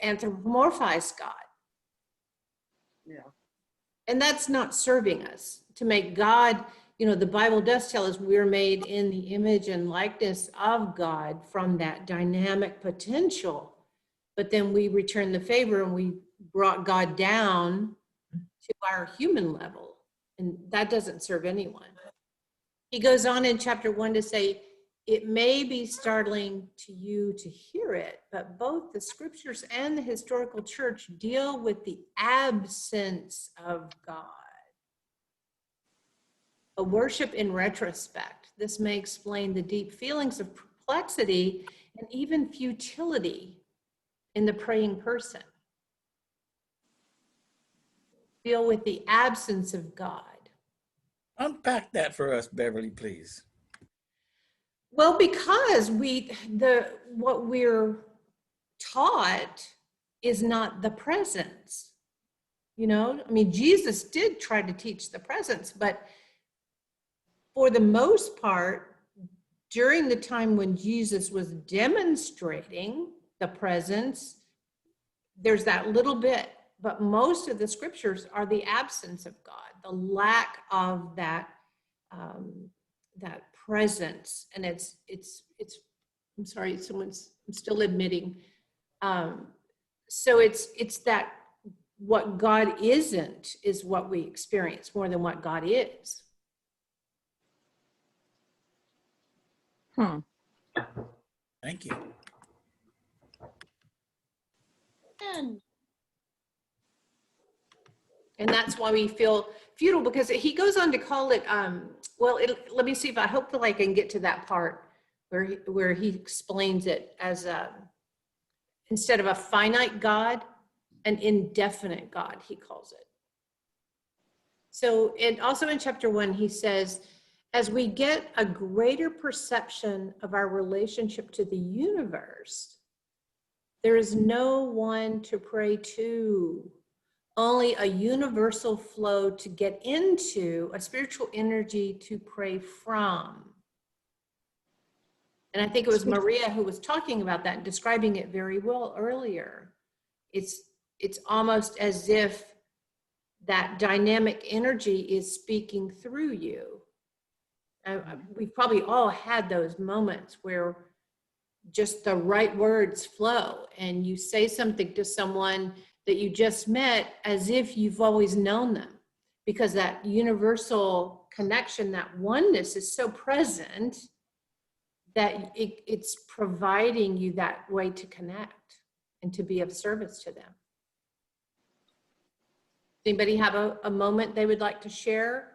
Speaker 3: anthropomorphized God.
Speaker 7: Yeah.
Speaker 3: And that's not serving us. To make God, you know, the Bible does tell us we're made in the image and likeness of God from that dynamic potential. But then we return the favor and we brought God down to our human level. And that doesn't serve anyone. He goes on in chapter 1 to say, it may be startling to you to hear it, but both the scriptures and the historical church deal with the absence of God. A worship in retrospect. This may explain the deep feelings of perplexity and even futility in the praying person. Deal with the absence of God.
Speaker 10: Unpack that for us, Beverly, please.
Speaker 3: Well, because what we're taught is not the presence. You know, I mean, Jesus did try to teach the presence, but for the most part, during the time when Jesus was demonstrating the presence, there's that little bit, but most of the scriptures are the absence of God, the lack of that that presence. And it's I'm sorry, I'm still admitting. So it's that what God isn't is what we experience more than what God is.
Speaker 10: Thank you.
Speaker 3: And that's why we feel futile, because he goes on to call it, let me see if hopefully I can get to that part where he explains it as instead of a finite God, an indefinite God, he calls it. So, and also in chapter 1, he says, as we get a greater perception of our relationship to the universe, there is no one to pray to, only a universal flow to get into, a spiritual energy to pray from. And I think it was Maria who was talking about that, describing it very well earlier. It's almost as if that dynamic energy is speaking through you. We've probably all had those moments where just the right words flow and you say something to someone that you just met as if you've always known them. because that universal connection, that oneness is so present that it's providing you that way to connect and to be of service to them. Anybody have a moment they would like to share?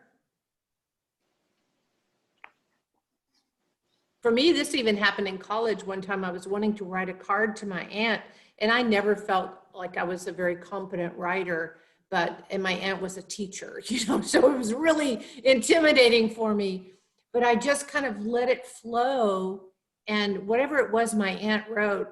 Speaker 3: For me, this even happened in college. One time I was wanting to write a card to my aunt, and I never felt like I was a very competent writer, and my aunt was a teacher, so it was really intimidating for me. But I just kind of let it flow, and whatever it was my aunt wrote,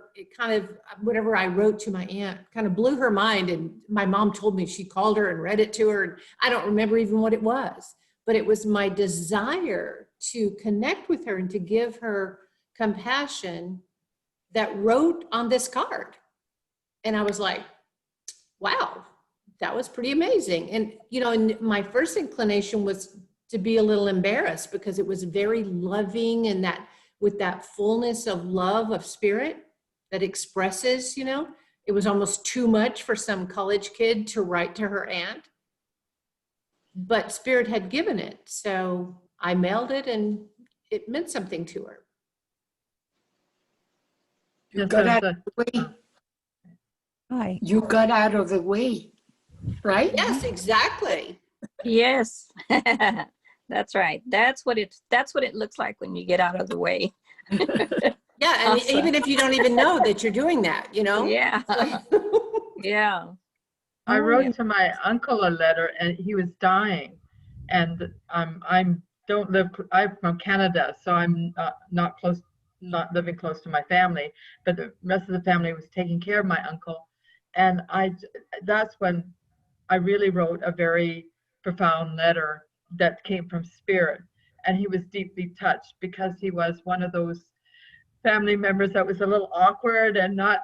Speaker 3: whatever I wrote to my aunt kind of blew her mind. And my mom told me she called her and read it to her, and I don't remember even what it was. But it was my desire to connect with her and to give her compassion that wrote on this card. And I was like, wow, that was pretty amazing. And, and my first inclination was to be a little embarrassed because it was very loving, and that with that fullness of love of spirit that expresses, it was almost too much for some college kid to write to her aunt. But Spirit had given it, so I mailed it, and it meant something to her.
Speaker 4: You got out of the way.
Speaker 11: Hi.
Speaker 4: You got out of the way, right?
Speaker 3: Yes, exactly.
Speaker 5: Yes, that's right. That's what it looks like when you get out of the way.
Speaker 3: Yeah, and
Speaker 5: Awesome.
Speaker 3: even if you don't even know that you're doing that,
Speaker 5: Yeah. Yeah.
Speaker 6: I wrote to my uncle a letter, and he was dying, and I'm from Canada, so I'm not living close to my family, but the rest of the family was taking care of my uncle, and that's when I really wrote a very profound letter that came from Spirit, and he was deeply touched because he was one of those family members that was a little awkward and not,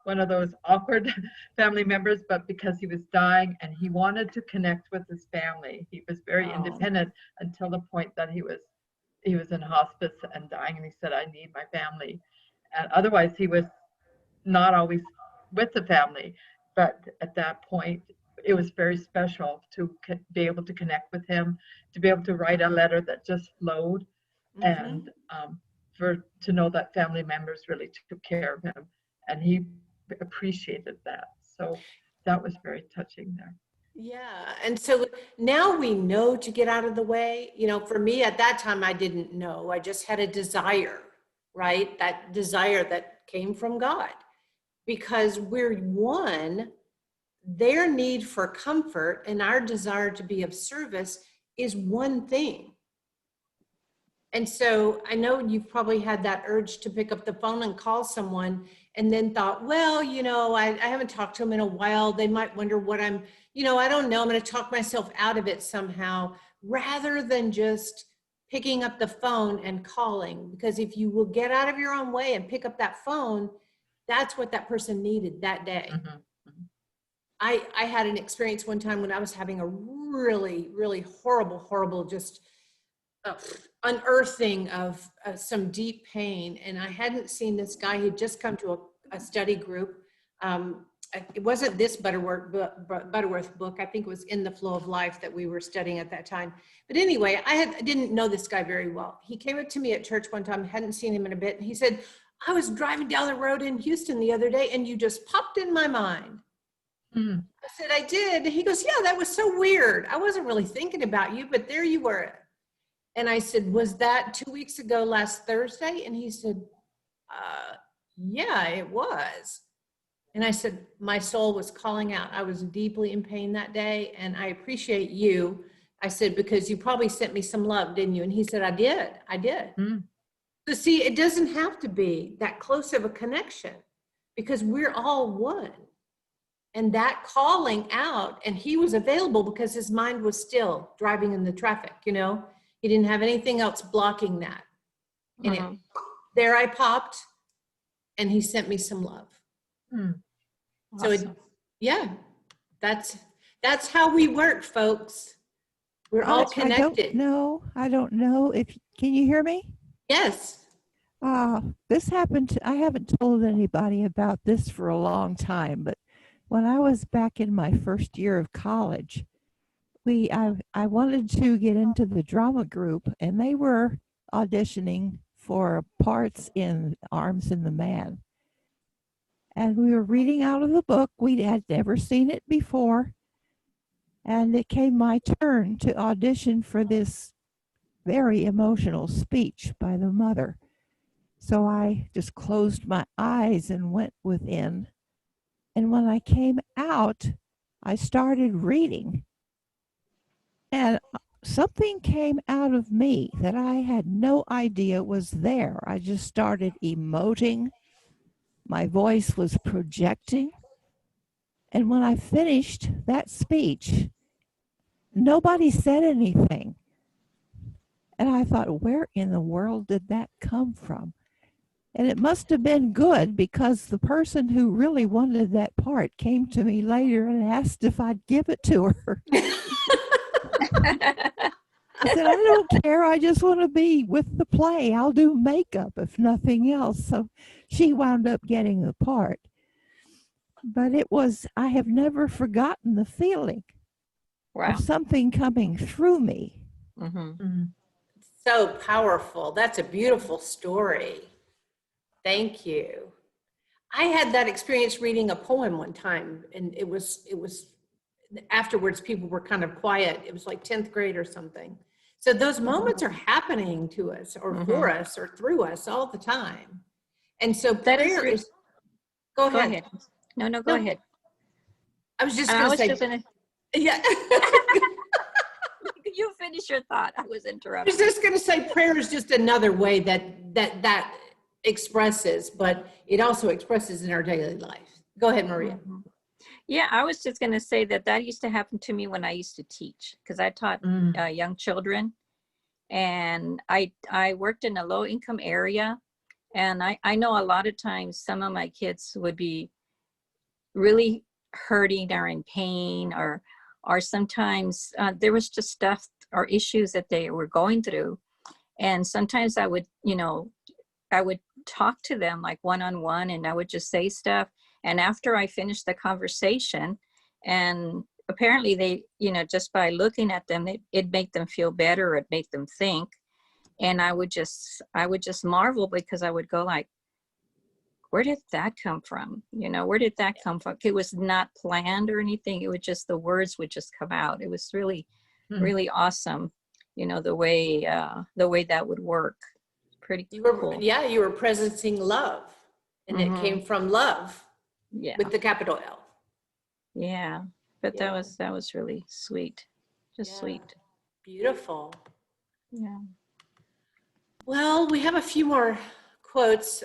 Speaker 6: one of those awkward family members, but because he was dying and he wanted to connect with his family. He was very independent until the point that he was in hospice and dying, and he said, I need my family. And otherwise he was not always with the family, but at that point it was very special to be able to connect with him, to be able to write a letter that just flowed, and to know that family members really took care of him, and he appreciated that. So that was very touching there.
Speaker 3: Yeah, and so now we know to get out of the way. For me at that time, I didn't know. I just had a desire, right? That desire that came from God, because we're one. Their need for comfort and our desire to be of service is one thing. And so I know you've probably had that urge to pick up the phone and call someone, and then thought, well, I haven't talked to them in a while. They might wonder what I'm, I don't know. I'm going to talk myself out of it somehow, rather than just picking up the phone and calling. Because if you will get out of your own way and pick up that phone, that's what that person needed that day.
Speaker 6: Mm-hmm.
Speaker 3: I had an experience one time when I was having a really, really horrible, just unearthing of some deep pain. And I hadn't seen this guy. He'd just come to a study group. It wasn't this Butterworth book. I think it was In the Flow of Life that we were studying at that time. But anyway, I didn't know this guy very well. He came up to me at church one time, hadn't seen him in a bit. And he said, I was driving down the road in Houston the other day, and you just popped in my mind.
Speaker 6: Mm.
Speaker 3: I said, I did. He goes, yeah, that was so weird. I wasn't really thinking about you, but there you were. And I said, was that 2 weeks ago, last Thursday? And he said, yeah, it was. And I said, my soul was calling out. I was deeply in pain that day, and I appreciate you. I said, because you probably sent me some love, didn't you? And he said, I did.
Speaker 6: Mm.
Speaker 3: So see, it doesn't have to be that close of a connection, because we're all one. And that calling out, and he was available because his mind was still driving in the traffic, He didn't have anything else blocking that. And there I popped, and he sent me some love.
Speaker 6: Mm.
Speaker 3: So that's how we work, folks. We're all connected.
Speaker 11: I don't know if, can you hear me?
Speaker 3: Yes.
Speaker 11: This happened I haven't told anybody about this for a long time, but when I was back in my first year of college, I wanted to get into the drama group, and they were auditioning for parts in Arms in the Man. And we were reading out of the book. We had never seen it before. And it came my turn to audition for this very emotional speech by the mother. So I just closed my eyes and went within. And when I came out, I started reading. And something came out of me that I had no idea was there. I just started emoting. My voice was projecting. And when I finished that speech, nobody said anything. And I thought, where in the world did that come from? And it must have been good, because the person who really wanted that part came to me later and asked if I'd give it to her. I said, I don't care. I just want to be with the play. I'll do makeup if nothing else. So she wound up getting the part. But I have never forgotten the feeling
Speaker 5: Wow.
Speaker 11: of something coming through me.
Speaker 5: Mm-hmm.
Speaker 3: So powerful. That's a beautiful story. Thank you. I had that experience reading a poem one time, and it was afterwards people were kind of quiet. It was like 10th grade or something. So those moments are happening to us or for us or through us all the time. And so prayer is, go ahead.
Speaker 5: No, go ahead.
Speaker 3: I was just going to say, yeah.
Speaker 5: You finish your thought. I was
Speaker 3: I
Speaker 5: interrupted.
Speaker 3: was just going to say prayer is just another way that expresses, but it also expresses in our daily life. Go ahead, Maria.
Speaker 5: Mm-hmm. Yeah, I was just going to say that used to happen to me when I used to teach, because I taught young children, and I worked in a low income area, and I know a lot of times some of my kids would be really hurting or in pain, or sometimes there was just stuff or issues that they were going through. And sometimes I would talk to them like one-on-one, and I would just say stuff. And after I finished the conversation, and apparently they, just by looking at them, it made them feel better, it made them think. And I would just marvel, because I would go like, where did that come from? Where did that come from? It was not planned or anything. It was just, the words would just come out. It was really, really awesome. The way that would work. Pretty cool.
Speaker 3: Yeah, you were presencing love, and it came from love.
Speaker 5: Yeah.
Speaker 3: With the capital L.
Speaker 5: Yeah. But that was really sweet. Just sweet.
Speaker 3: Beautiful.
Speaker 5: Yeah.
Speaker 3: Well, we have a few more quotes.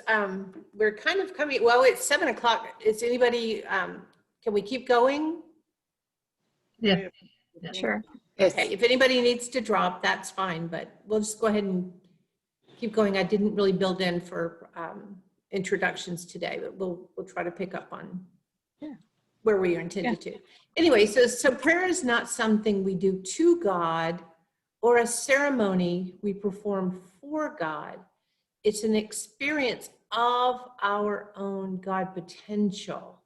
Speaker 3: We're kind of coming, well, it's 7 o'clock. Is anybody, can we keep going?
Speaker 6: Yeah.
Speaker 5: Sure.
Speaker 3: Okay, if anybody needs to drop, that's fine, but we'll just go ahead and keep going. I didn't really build in for introductions today, but we'll try to pick up on where we are intended to. Anyway, so prayer is not something we do to God or a ceremony we perform for God. It's an experience of our own God potential.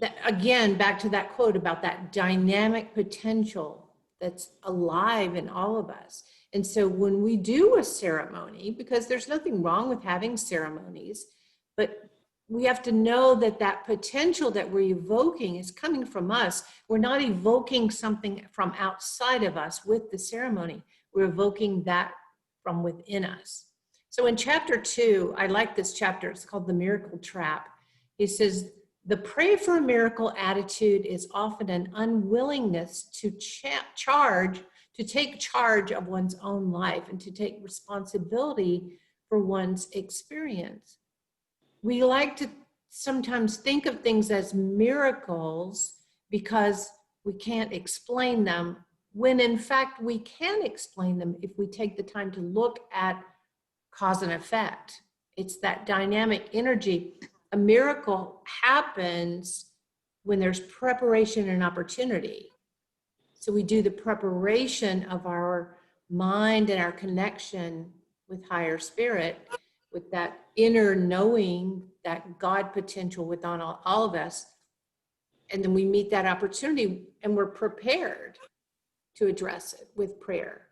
Speaker 3: That, again, back to that quote about that dynamic potential that's alive in all of us. And so when we do a ceremony, because there's nothing wrong with having ceremonies, but we have to know that that potential that we're evoking is coming from us. We're not evoking something from outside of us with the ceremony. We're evoking that from within us. So in chapter 2, I like this chapter. It's called The Miracle Trap. He says, the pray for a miracle attitude is often an unwillingness to take charge of one's own life and to take responsibility for one's experience. We like to sometimes think of things as miracles because we can't explain them, when in fact we can explain them if we take the time to look at cause and effect. It's that dynamic energy. A miracle happens when there's preparation and opportunity. So we do the preparation of our mind and our connection with higher spirit, with that inner knowing, that God potential within all of us. And then we meet that opportunity and we're prepared to address it with prayer,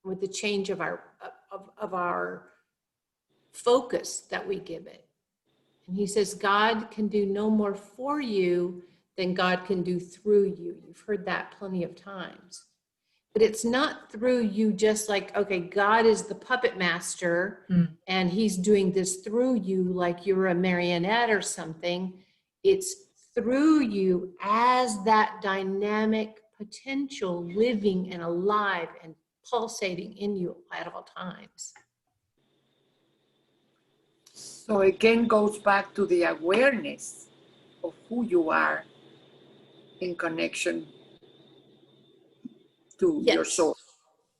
Speaker 3: with the change of our focus that we give it. And he says, God can do no more for you than God can do through you. You've heard that plenty of times. But it's not through you just like, okay, God is the puppet master and he's doing this through you like you're a marionette or something. It's through you as that dynamic potential living and alive and pulsating in you at all times.
Speaker 4: So again, goes back to the awareness of who you are in connection to your soul.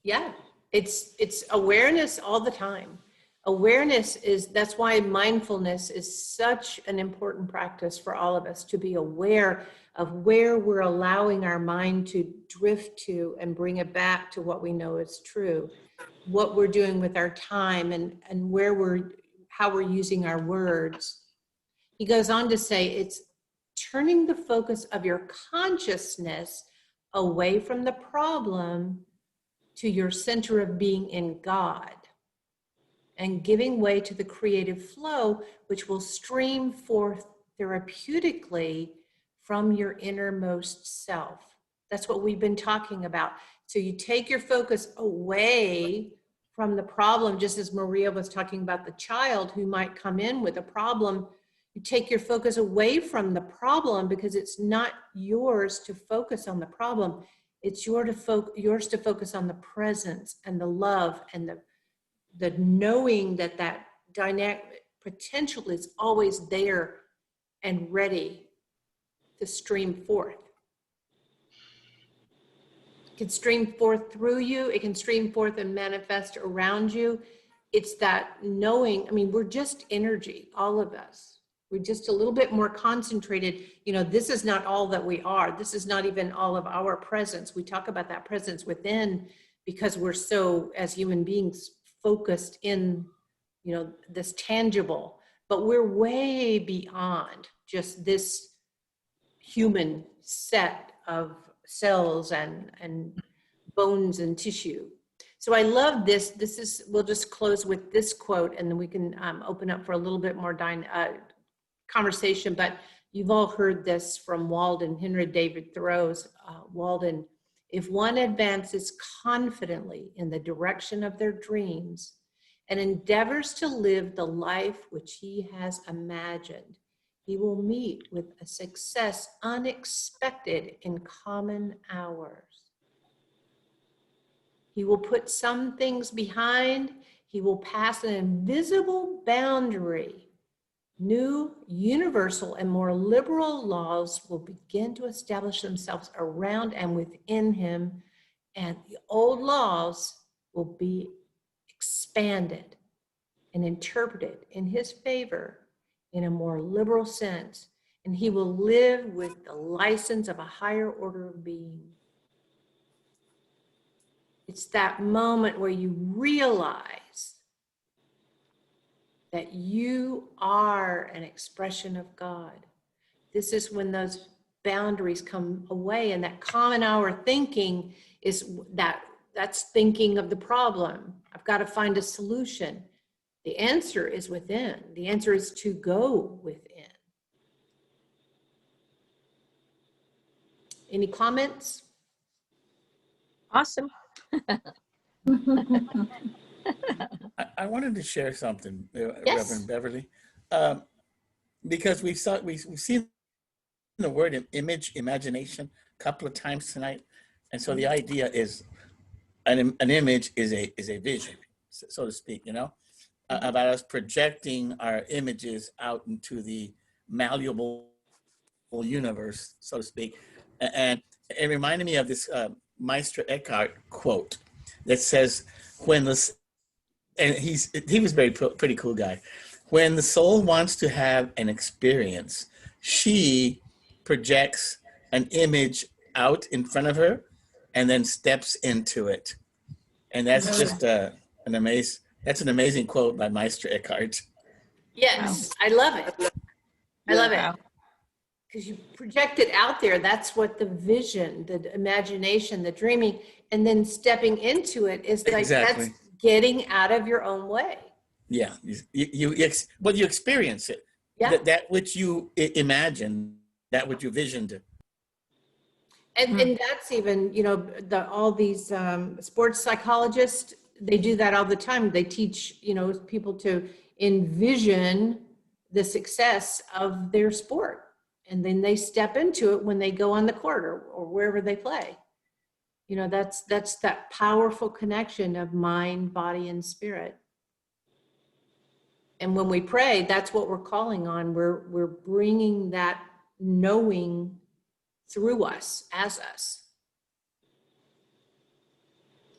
Speaker 3: Yeah, it's awareness all the time. Awareness that's why mindfulness is such an important practice for all of us, to be aware of where we're allowing our mind to drift to and bring it back to what we know is true, what we're doing with our time and how we're using our words. He goes on to say it's turning the focus of your consciousness away from the problem to your center of being in God, and giving way to the creative flow, which will stream forth therapeutically from your innermost self. That's what we've been talking about. So you take your focus away from the problem, just as Maria was talking about the child who might come in with a problem. You take your focus away from the problem because it's not yours to focus on the problem. It's yours to focus on the presence and the love and the knowing that dynamic potential is always there and ready to stream forth. It can stream forth through you. It can stream forth and manifest around you. It's that knowing, I mean, we're just energy, all of us. We're just a little bit more concentrated. You know, this is not all that we are. This is not even all of our presence. We talk about that presence within because we're so, as human beings, focused in, you know, this tangible, but we're way beyond just this human set of cells and bones and tissue. So I love this. We'll just close with this quote and then we can open up for a little bit more conversation, but you've all heard this from Walden, Henry David Thoreau's Walden. If one advances confidently in the direction of their dreams and endeavors to live the life which he has imagined, he will meet with a success unexpected in common hours. He will put some things behind. He will pass an invisible boundary. New, universal, and more liberal laws will begin to establish themselves around and within him, and the old laws will be expanded and interpreted in his favor in a more liberal sense, and he will live with the license of a higher order of being. It's that moment where you realize that you are an expression of God. This is when those boundaries come away, and that common hour thinking is that's thinking of the problem. I've got to find a solution. The answer is within. The answer is to go within. Any comments?
Speaker 5: Awesome.
Speaker 10: I wanted to share something,
Speaker 3: Yes.
Speaker 10: Reverend Beverly, because we've seen the word image, imagination a couple of times tonight, and so the idea is an image is a vision, so to speak, you know, about us projecting our images out into the malleable universe, so to speak, and it reminded me of this Meister Eckhart quote that says, and he was pretty cool guy. When the soul wants to have an experience, she projects an image out in front of her and then steps into it. And that's just an amazing quote by Meister Eckhart.
Speaker 3: Yes, I love it. I love it. because you project it out there. That's what the vision, the imagination, the dreaming, and then stepping into it is like,
Speaker 10: Exactly.
Speaker 3: that's getting out of your own way.
Speaker 10: Yeah, you experience it.
Speaker 3: Yeah.
Speaker 10: That which you imagine, that which you visioned.
Speaker 3: And that's even, you know, all these sports psychologists, they do that all the time. They teach, you know, people to envision the success of their sport. And then they step into it when they go on the court or wherever they play. You know, that's that powerful connection of mind, body, and spirit. And when we pray, that's what we're calling on. We're bringing that knowing through us, as us.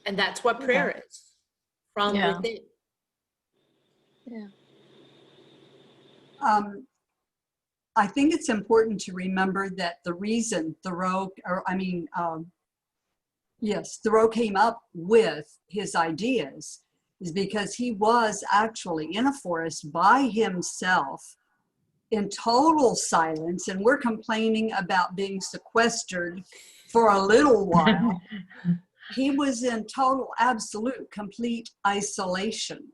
Speaker 3: And that's what prayer is, from within.
Speaker 5: Yeah.
Speaker 8: I think it's important to remember that the reason Thoreau, Thoreau came up with his ideas is because he was actually in a forest by himself in total silence, and we're complaining about being sequestered for a little while. He was in total, absolute, complete isolation.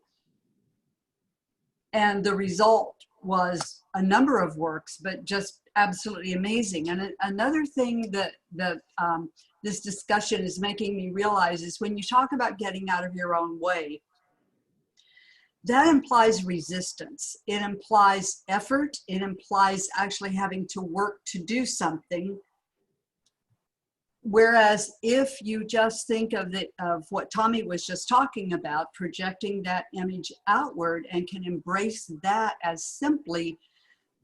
Speaker 8: And the result was a number of works, but just absolutely amazing. And another thing that this discussion is making me realize is when you talk about getting out of your own way, that implies resistance. It implies effort. It implies actually having to work to do something. Whereas if you just think of what Tommy was just talking about, projecting that image outward and can embrace that as simply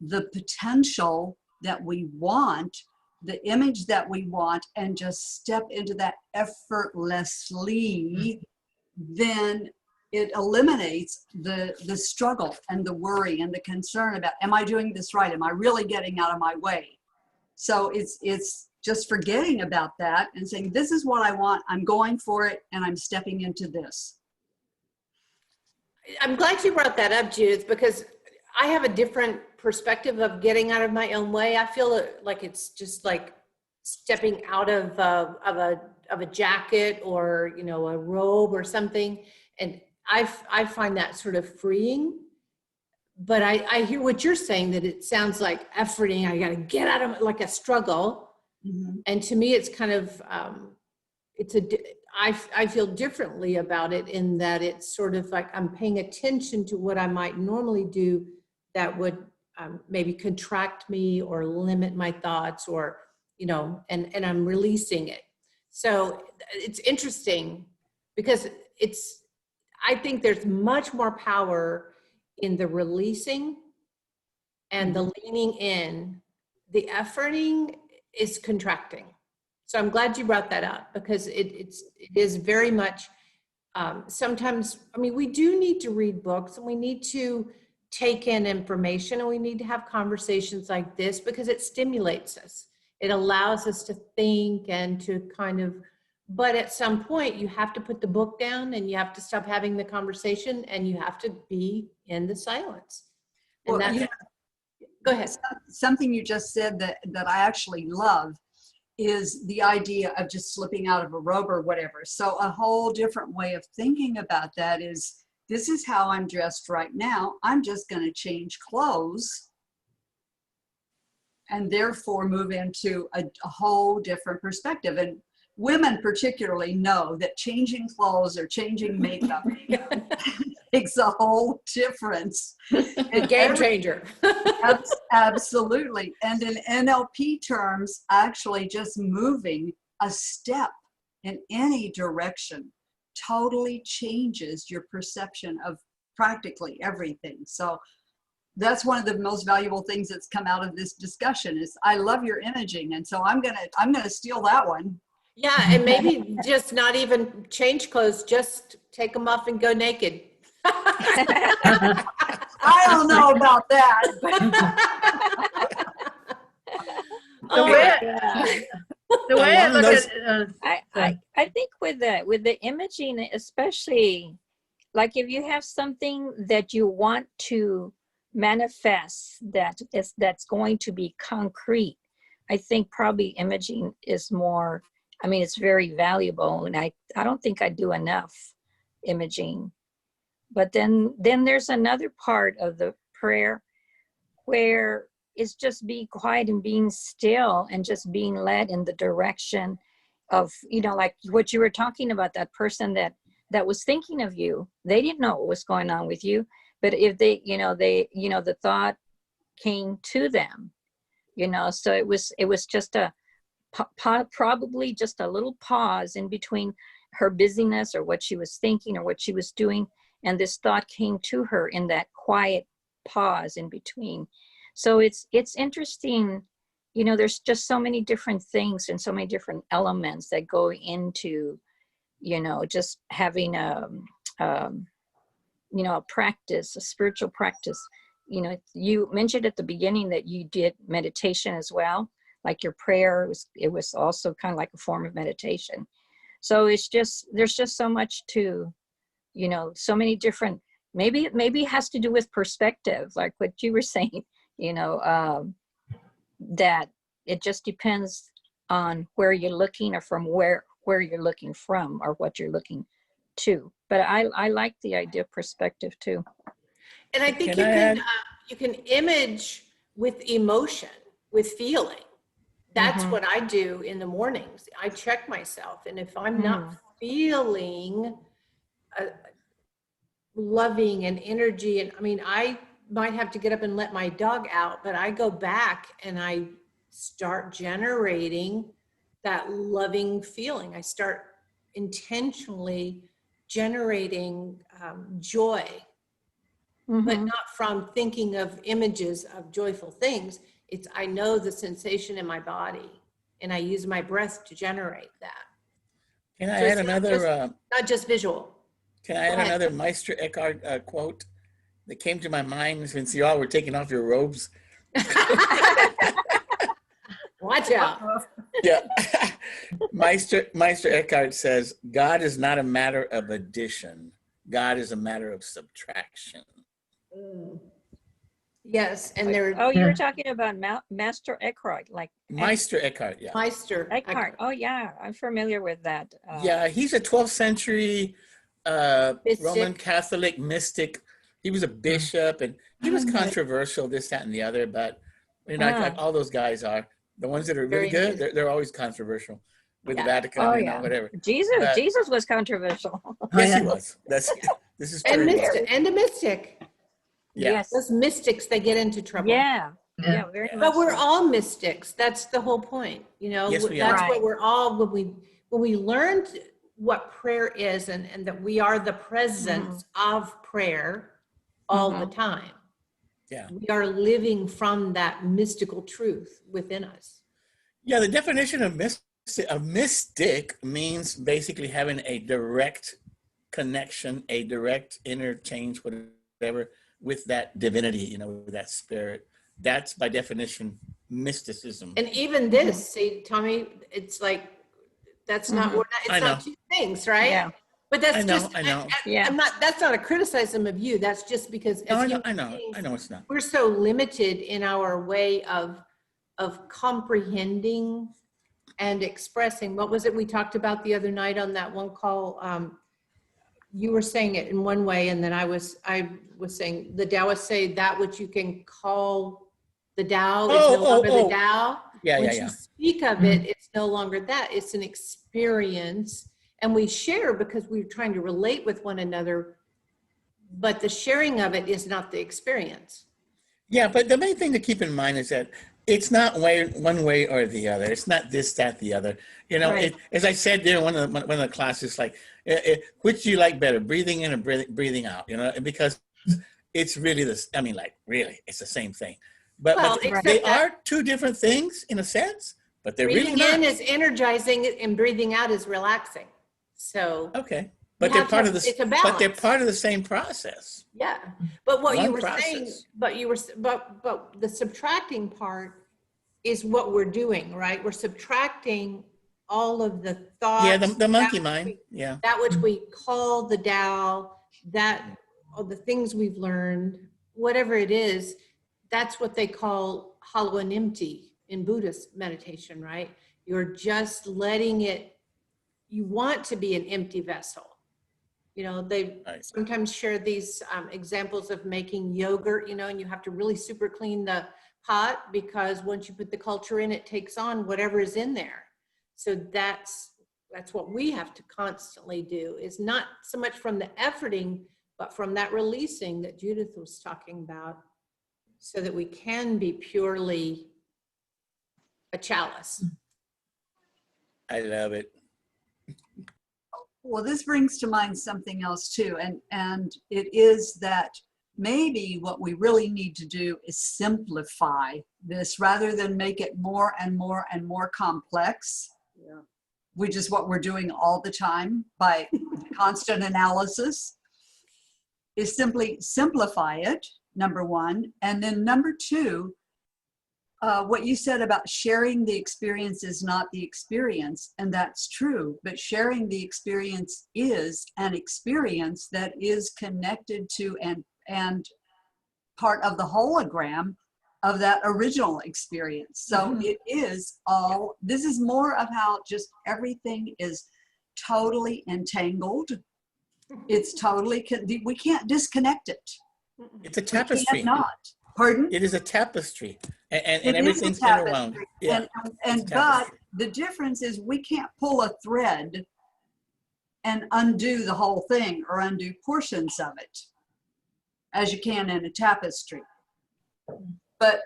Speaker 8: the potential that we want, the image that we want, and just step into that effortlessly, then it eliminates the struggle and the worry and the concern about, am I doing this right? Am I really getting out of my way? So it's just forgetting about that and saying, this is what I want, I'm going for it, and I'm stepping into this.
Speaker 3: I'm glad you brought that up, Judith, because I have a different perspective of getting out of my own way. I feel like it's just like stepping out of a jacket or, you know, a robe or something. And I find that sort of freeing. But I hear what you're saying, that it sounds like efforting. I got to get out of it, like a struggle. Mm-hmm. And to me, it's kind of, I feel differently about it in that it's sort of like I'm paying attention to what I might normally do that would maybe contract me or limit my thoughts, or, you know, and I'm releasing it. So it's interesting because I think there's much more power in the releasing and the leaning in. The efforting is contracting. So I'm glad you brought that up, because it is very much, sometimes, I mean, we do need to read books and we need to take in information and we need to have conversations like this because it stimulates us. It allows us to think and to kind of, but at some point you have to put the book down and you have to stop having the conversation and you have to be in the silence. And
Speaker 8: well,
Speaker 3: that's, go ahead.
Speaker 8: Something you just said that I actually love is the idea of just slipping out of a robe or whatever. So a whole different way of thinking about that is, this is how I'm dressed right now. I'm just going to change clothes and therefore move into a whole different perspective. And women particularly know that changing clothes or changing makeup makes a whole difference.
Speaker 3: A game changer.
Speaker 8: Absolutely. And in NLP terms, actually just moving a step in any direction totally changes your perception of practically everything. So that's one of the most valuable things that's come out of this discussion is, I love your imaging, and so I'm gonna steal that one.
Speaker 3: Yeah, and maybe just not even change clothes, just take them off and go naked.
Speaker 8: I don't know about that.
Speaker 6: The way I look at
Speaker 5: I think with the imaging, especially like if you have something that you want to manifest that's going to be concrete. I think probably imaging is more, I mean, it's very valuable, and I don't think I do enough imaging. But then there's another part of the prayer where it's just be quiet and being still and just being led in the direction of, you know, like what you were talking about, that person that was thinking of you. They didn't know what was going on with you, but if the thought came to them, you know, so it was just probably just a little pause in between her busyness or what she was thinking or what she was doing, and this thought came to her in that quiet pause in between. So it's interesting, you know, there's just so many different things and so many different elements that go into, you know, just having a practice, a spiritual practice. You know, you mentioned at the beginning that you did meditation as well, like your prayer it was also kind of like a form of meditation. So there's just so much to, you know, so many different, maybe it has to do with perspective, like what you were saying, you know, that it just depends on where you're looking or from where you're looking from or what you're looking to. But I like the idea of perspective too.
Speaker 3: And I think you can image with emotion, with feeling. That's what I do in the mornings. I check myself, and if I'm not feeling loving and energy, and I mean, I might have to get up and let my dog out, but I go back and I start generating that loving feeling. I start intentionally generating joy, but not from thinking of images of joyful things. It's, I know the sensation in my body, and I use my breath to generate that.
Speaker 10: Can I add another?
Speaker 3: Not just visual.
Speaker 10: Can I add another Meister Eckhart quote that came to my mind since y'all were taking off your robes?
Speaker 3: Watch out.
Speaker 10: Yeah. Meister Eckhart says, God is not a matter of addition. God is a matter of subtraction.
Speaker 3: Yes, and there.
Speaker 5: Oh, you were talking about Master Eckhart, like
Speaker 10: Meister Eckhart, yeah.
Speaker 3: Meister
Speaker 5: Eckhart. Oh, yeah, I'm familiar with that.
Speaker 10: Yeah, he's a 12th century Roman Catholic mystic. He was a bishop, and he was controversial, this, that, and the other. But you know, like all those guys are. The ones that are really good, they're always controversial with the Vatican, whatever.
Speaker 5: Jesus was controversial.
Speaker 10: Yes, he was. This is true.
Speaker 3: And a mystic.
Speaker 10: Yeah.
Speaker 5: Yes.
Speaker 3: Those mystics, they get into trouble.
Speaker 5: Yeah. Very much.
Speaker 3: But we're all mystics. That's the whole point. You know,
Speaker 10: yes, we
Speaker 3: that's
Speaker 10: are.
Speaker 3: what we're all, when we learned what prayer is and that we are the presence of prayer all the time.
Speaker 10: Yeah.
Speaker 3: We are living from that mystical truth within us.
Speaker 10: Yeah, the definition of mystic means basically having a direct connection, a direct interchange, whatever, with that divinity, you know, with that spirit. That's by definition mysticism.
Speaker 3: And even this, see, Tommy, it's like, that's not, it's not two things, right?
Speaker 5: Yeah.
Speaker 3: But that's
Speaker 10: I know.
Speaker 3: I'm not, that's not a criticism of you. That's just because
Speaker 10: I know it's not.
Speaker 3: We're so limited in our way of comprehending and expressing. What was it we talked about the other night on that one call? You were saying it in one way, and then I was saying the Taoists say that which you can call the Tao is no longer the Tao.
Speaker 10: When
Speaker 3: you speak of it, it's no longer that. It's an experience. And we share because we're trying to relate with one another, but the sharing of it is not the experience.
Speaker 10: Yeah, but the main thing to keep in mind is that it's not one way or the other. It's not this, that, the other. You know, as I said there, one of the classes, like, which do you like better, breathing in or breathing out? You know, because it's really this. I mean, like, really, it's the same thing. But they are two different things in a sense. But they're really not.
Speaker 3: Breathing in is energizing, and breathing out is relaxing. So
Speaker 10: okay, but they're part of the.
Speaker 3: It's a balance.
Speaker 10: But they're part of the same process.
Speaker 3: Yeah, but what you were
Speaker 10: process.
Speaker 3: saying, but the subtracting part is what we're doing, right? We're subtracting all of the thoughts.
Speaker 10: Yeah, the monkey mind.
Speaker 3: That which we call the Tao, all the things we've learned, whatever it is, that's what they call hollow and empty in Buddhist meditation, right? You're just letting it, you want to be an empty vessel. You know, they sometimes share these examples of making yogurt, you know, and you have to really super clean the pot because once you put the culture in, it takes on whatever is in there. So that's what we have to constantly do, is not so much from the efforting, but from that releasing that Judith was talking about, so that we can be purely a chalice.
Speaker 10: I love it.
Speaker 8: Well, this brings to mind something else too, and it is that maybe what we really need to do is simplify this rather than make it more and more and more complex, which is what we're doing all the time by constant analysis, is simply simplify it, number one. And then number two, what you said about sharing the experience is not the experience, and that's true, but sharing the experience is an experience that is connected to and part of the hologram of that original experience. So it is all, this is more of how just everything is totally entangled. It's totally, we can't disconnect it.
Speaker 10: It's a tapestry.
Speaker 8: Not. Pardon?
Speaker 10: It is a tapestry, and
Speaker 8: It is a
Speaker 10: everything's
Speaker 8: tapestry.
Speaker 10: interwound. Yeah,
Speaker 8: But the difference is we can't pull a thread and undo the whole thing or undo portions of it, as you can in a tapestry. But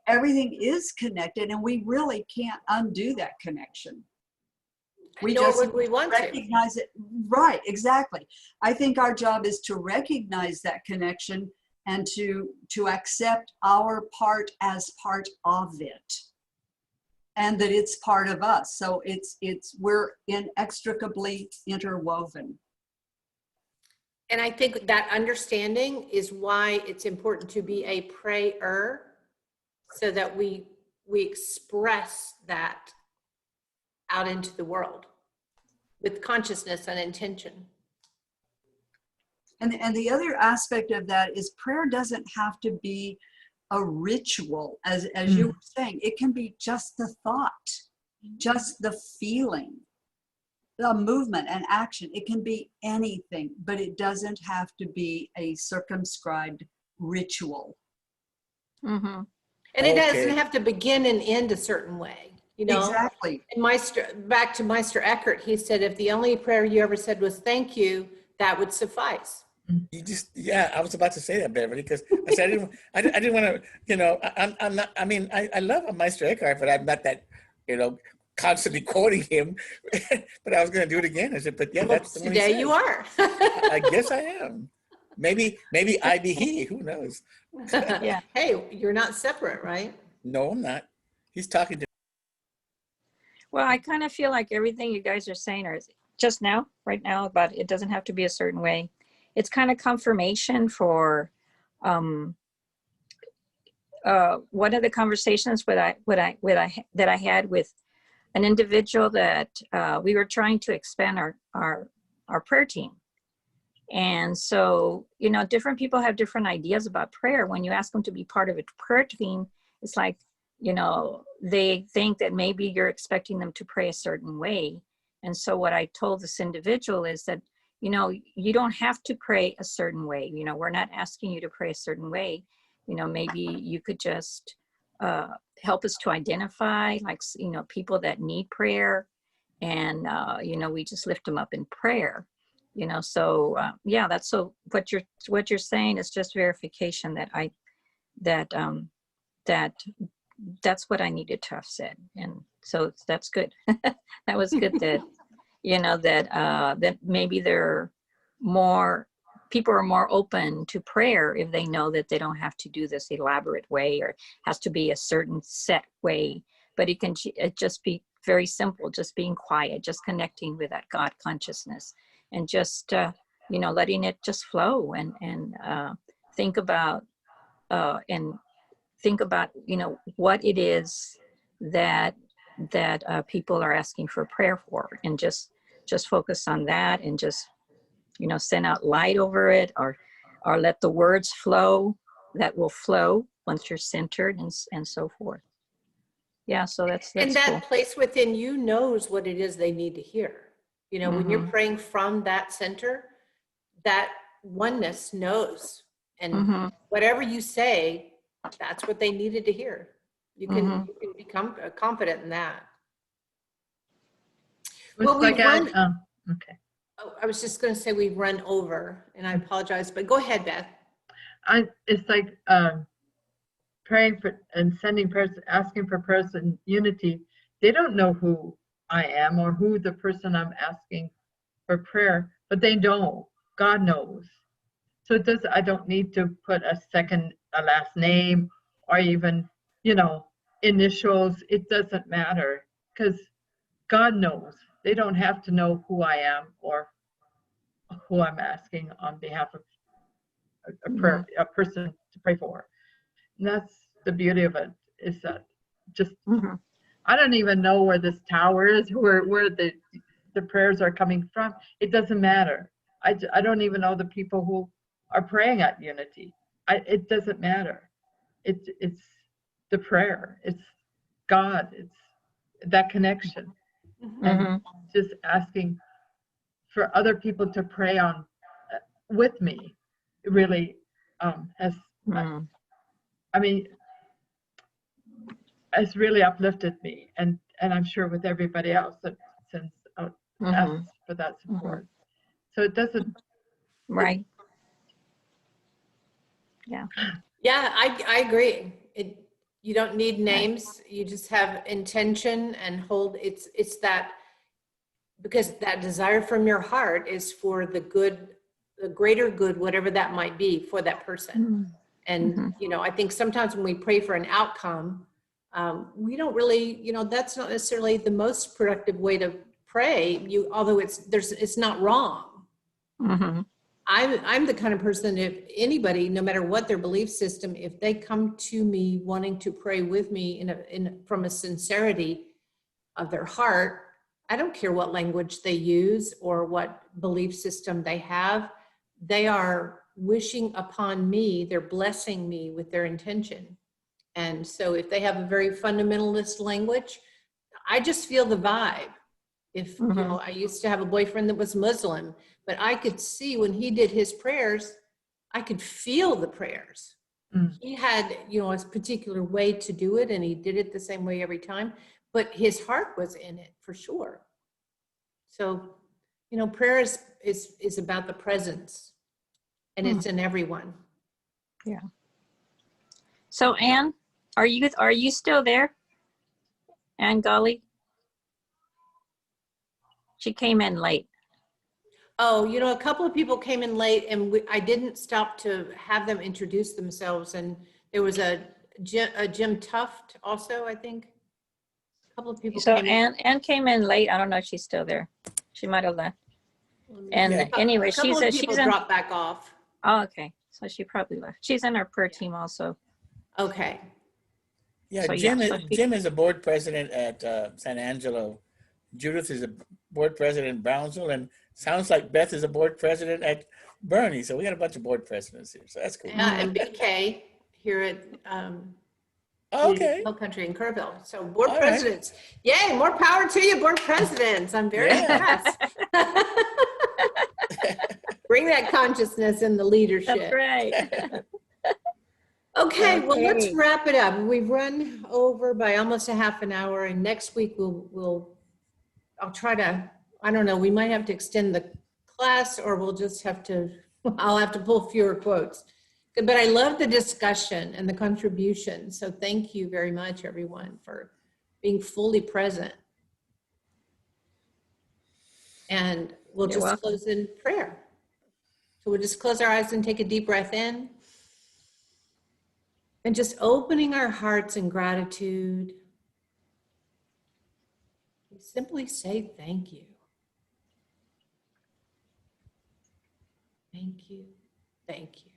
Speaker 8: everything is connected, and we really can't undo that connection. We
Speaker 3: Nor
Speaker 8: just
Speaker 3: would we want to.
Speaker 8: recognize it. Right, exactly. I think our job is to recognize that connection and to accept our part as part of it, and that it's part of us. So we're inextricably interwoven.
Speaker 3: And I think that understanding is why it's important to be a prayer, so that we express that out into the world with consciousness and intention.
Speaker 8: And the other aspect of that is prayer doesn't have to be a ritual, as you were saying. It can be just the thought, just the feeling, the movement and action. It can be anything, but it doesn't have to be a circumscribed ritual.
Speaker 3: Mm-hmm. And it doesn't have to begin and end a certain way, you know?
Speaker 8: Exactly.
Speaker 3: And back to Meister Eckhart, he said, if the only prayer you ever said was thank you, that would suffice.
Speaker 10: You just, I was about to say that, Beverly, because I said I didn't want to, you know, I'm not, I mean, I love Meister Eckhart, but I'm not that, you know, constantly quoting him. But I was going to do it again. I said, but yeah, that's the one he
Speaker 3: Today
Speaker 10: says.
Speaker 3: you are.
Speaker 10: I guess I am. Maybe I be he. Who knows?
Speaker 3: Yeah. Hey, you're not separate, right?
Speaker 10: No, I'm not. He's talking to.
Speaker 5: Well, I kind of feel like everything you guys are saying, or just now, right now, about it doesn't have to be a certain way. It's kind of confirmation for one of the conversations that I had with an individual that we were trying to expand our prayer team. And so, you know, different people have different ideas about prayer. When you ask them to be part of a prayer team, it's like, you know, they think that maybe you're expecting them to pray a certain way. And so what I told this individual is that, you know, you don't have to pray a certain way. You know, we're not asking you to pray a certain way. You know, maybe you could just help us to identify, like, you know, people that need prayer. And, you know, we just lift them up in prayer, you know. So, yeah, that's so what you're saying is just verification that that's what I needed to have said. And so that's good. That was good that, you know, that maybe people are more open to prayer if they know that they don't have to do this elaborate way or has to be a certain set way, but it can just be very simple, just being quiet, just connecting with that God consciousness, and just, you know, letting it just flow and think about, you know, what it is that people are asking for prayer for, and just focus on that, and just, you know, send out light over it, or let the words flow, that will flow once you're centered and so forth. Yeah, so that's
Speaker 3: And that
Speaker 5: cool.
Speaker 3: place within you knows what it is they need to hear. You know, when you're praying from that center, that oneness knows. And whatever you say, that's what they needed to hear. You can become confident in that. Well,
Speaker 6: It's like
Speaker 3: okay.
Speaker 6: okay.
Speaker 3: I was just going to say we've run over, and I apologize, but go ahead, Beth.
Speaker 6: It's like praying for and sending prayers, asking for prayers in unity. They don't know who I am or who the person I'm asking for prayer, but they know. God knows. So it does. I don't need to put a last name or even, initials. It doesn't matter because God knows. They don't have to know who I am or who I'm asking on behalf of a person to pray for. And that's the beauty of it, is that just I don't even know where this tower is, where the prayers are coming from. It doesn't matter. I don't even know the people who are praying at Unity. It doesn't matter. It's the prayer. It's God. It's that connection. And just asking for other people to pray on with me really has, I mean, it's really uplifted me, and I'm sure with everybody else that sends out asks for that support. So it doesn't.
Speaker 5: Right. Yeah.
Speaker 3: Yeah, I agree. You don't need names. You just have intention and hold. It's that, because that desire from your heart is for the good, the greater good, whatever that might be for that person. And, I think sometimes when we pray for an outcome, we don't really, that's not necessarily the most productive way to pray. Although it's not wrong. I'm the kind of person, if anybody, no matter what their belief system, if they come to me wanting to pray with me from a sincerity of their heart, I don't care what language they use or what belief system they have. They are wishing upon me, they're blessing me with their intention. And so if they have a very fundamentalist language, I just feel the vibe. If, I used to have a boyfriend that was Muslim, but I could see when he did his prayers, I could feel the prayers. He had, a particular way to do it, and he did it the same way every time, but his heart was in it for sure. So, prayer is about the presence, and it's in everyone.
Speaker 5: Yeah. So Anne, are you still there? Anne Golly? She came in late.
Speaker 3: Oh, a couple of people came in late, and I didn't stop to have them introduce themselves. And there was a Jim Tuft also, I think. A couple of people
Speaker 5: So
Speaker 3: came in.
Speaker 5: Anne came in late. I don't know if she's still there. She might have left. And anyway,
Speaker 3: a couple of people dropped back off.
Speaker 5: Oh, okay. So she probably left. She's in our prayer team also.
Speaker 3: Okay.
Speaker 10: Yeah,
Speaker 5: So,
Speaker 10: Jim is a board president at San Angelo. Judith is a board president in Brownsville, and sounds like Beth is a board president at Bernie. So we got a bunch of board presidents here. So that's cool.
Speaker 3: Yeah, and BK here at Hill Country in Kerrville. So board presidents. Right. Yay, more power to you, board presidents. I'm very impressed. Bring that consciousness in the leadership.
Speaker 5: That's right.
Speaker 3: Okay, well, let's wrap it up. We've run over by almost a half an hour, and next week I'll try to, I don't know, we might have to extend the class, or we'll just have to, I'll have to pull fewer quotes. But I love the discussion and the contribution. So thank you very much, everyone, for being fully present. And we'll just close in prayer. So we'll just close our eyes and take a deep breath in. And just opening our hearts in gratitude. We simply say thank you. Thank you. Thank you.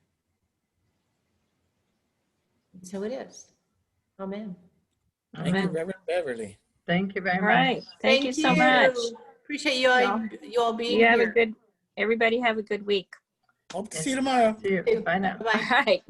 Speaker 3: And so it is. Amen.
Speaker 10: Thank you, Reverend Beverly.
Speaker 6: Thank you very much.
Speaker 5: All right. Thank you so much.
Speaker 3: Appreciate you all being here.
Speaker 5: Everybody have a good week.
Speaker 10: Hope to see you tomorrow.
Speaker 6: See you. Bye now.
Speaker 3: Bye.
Speaker 5: All right.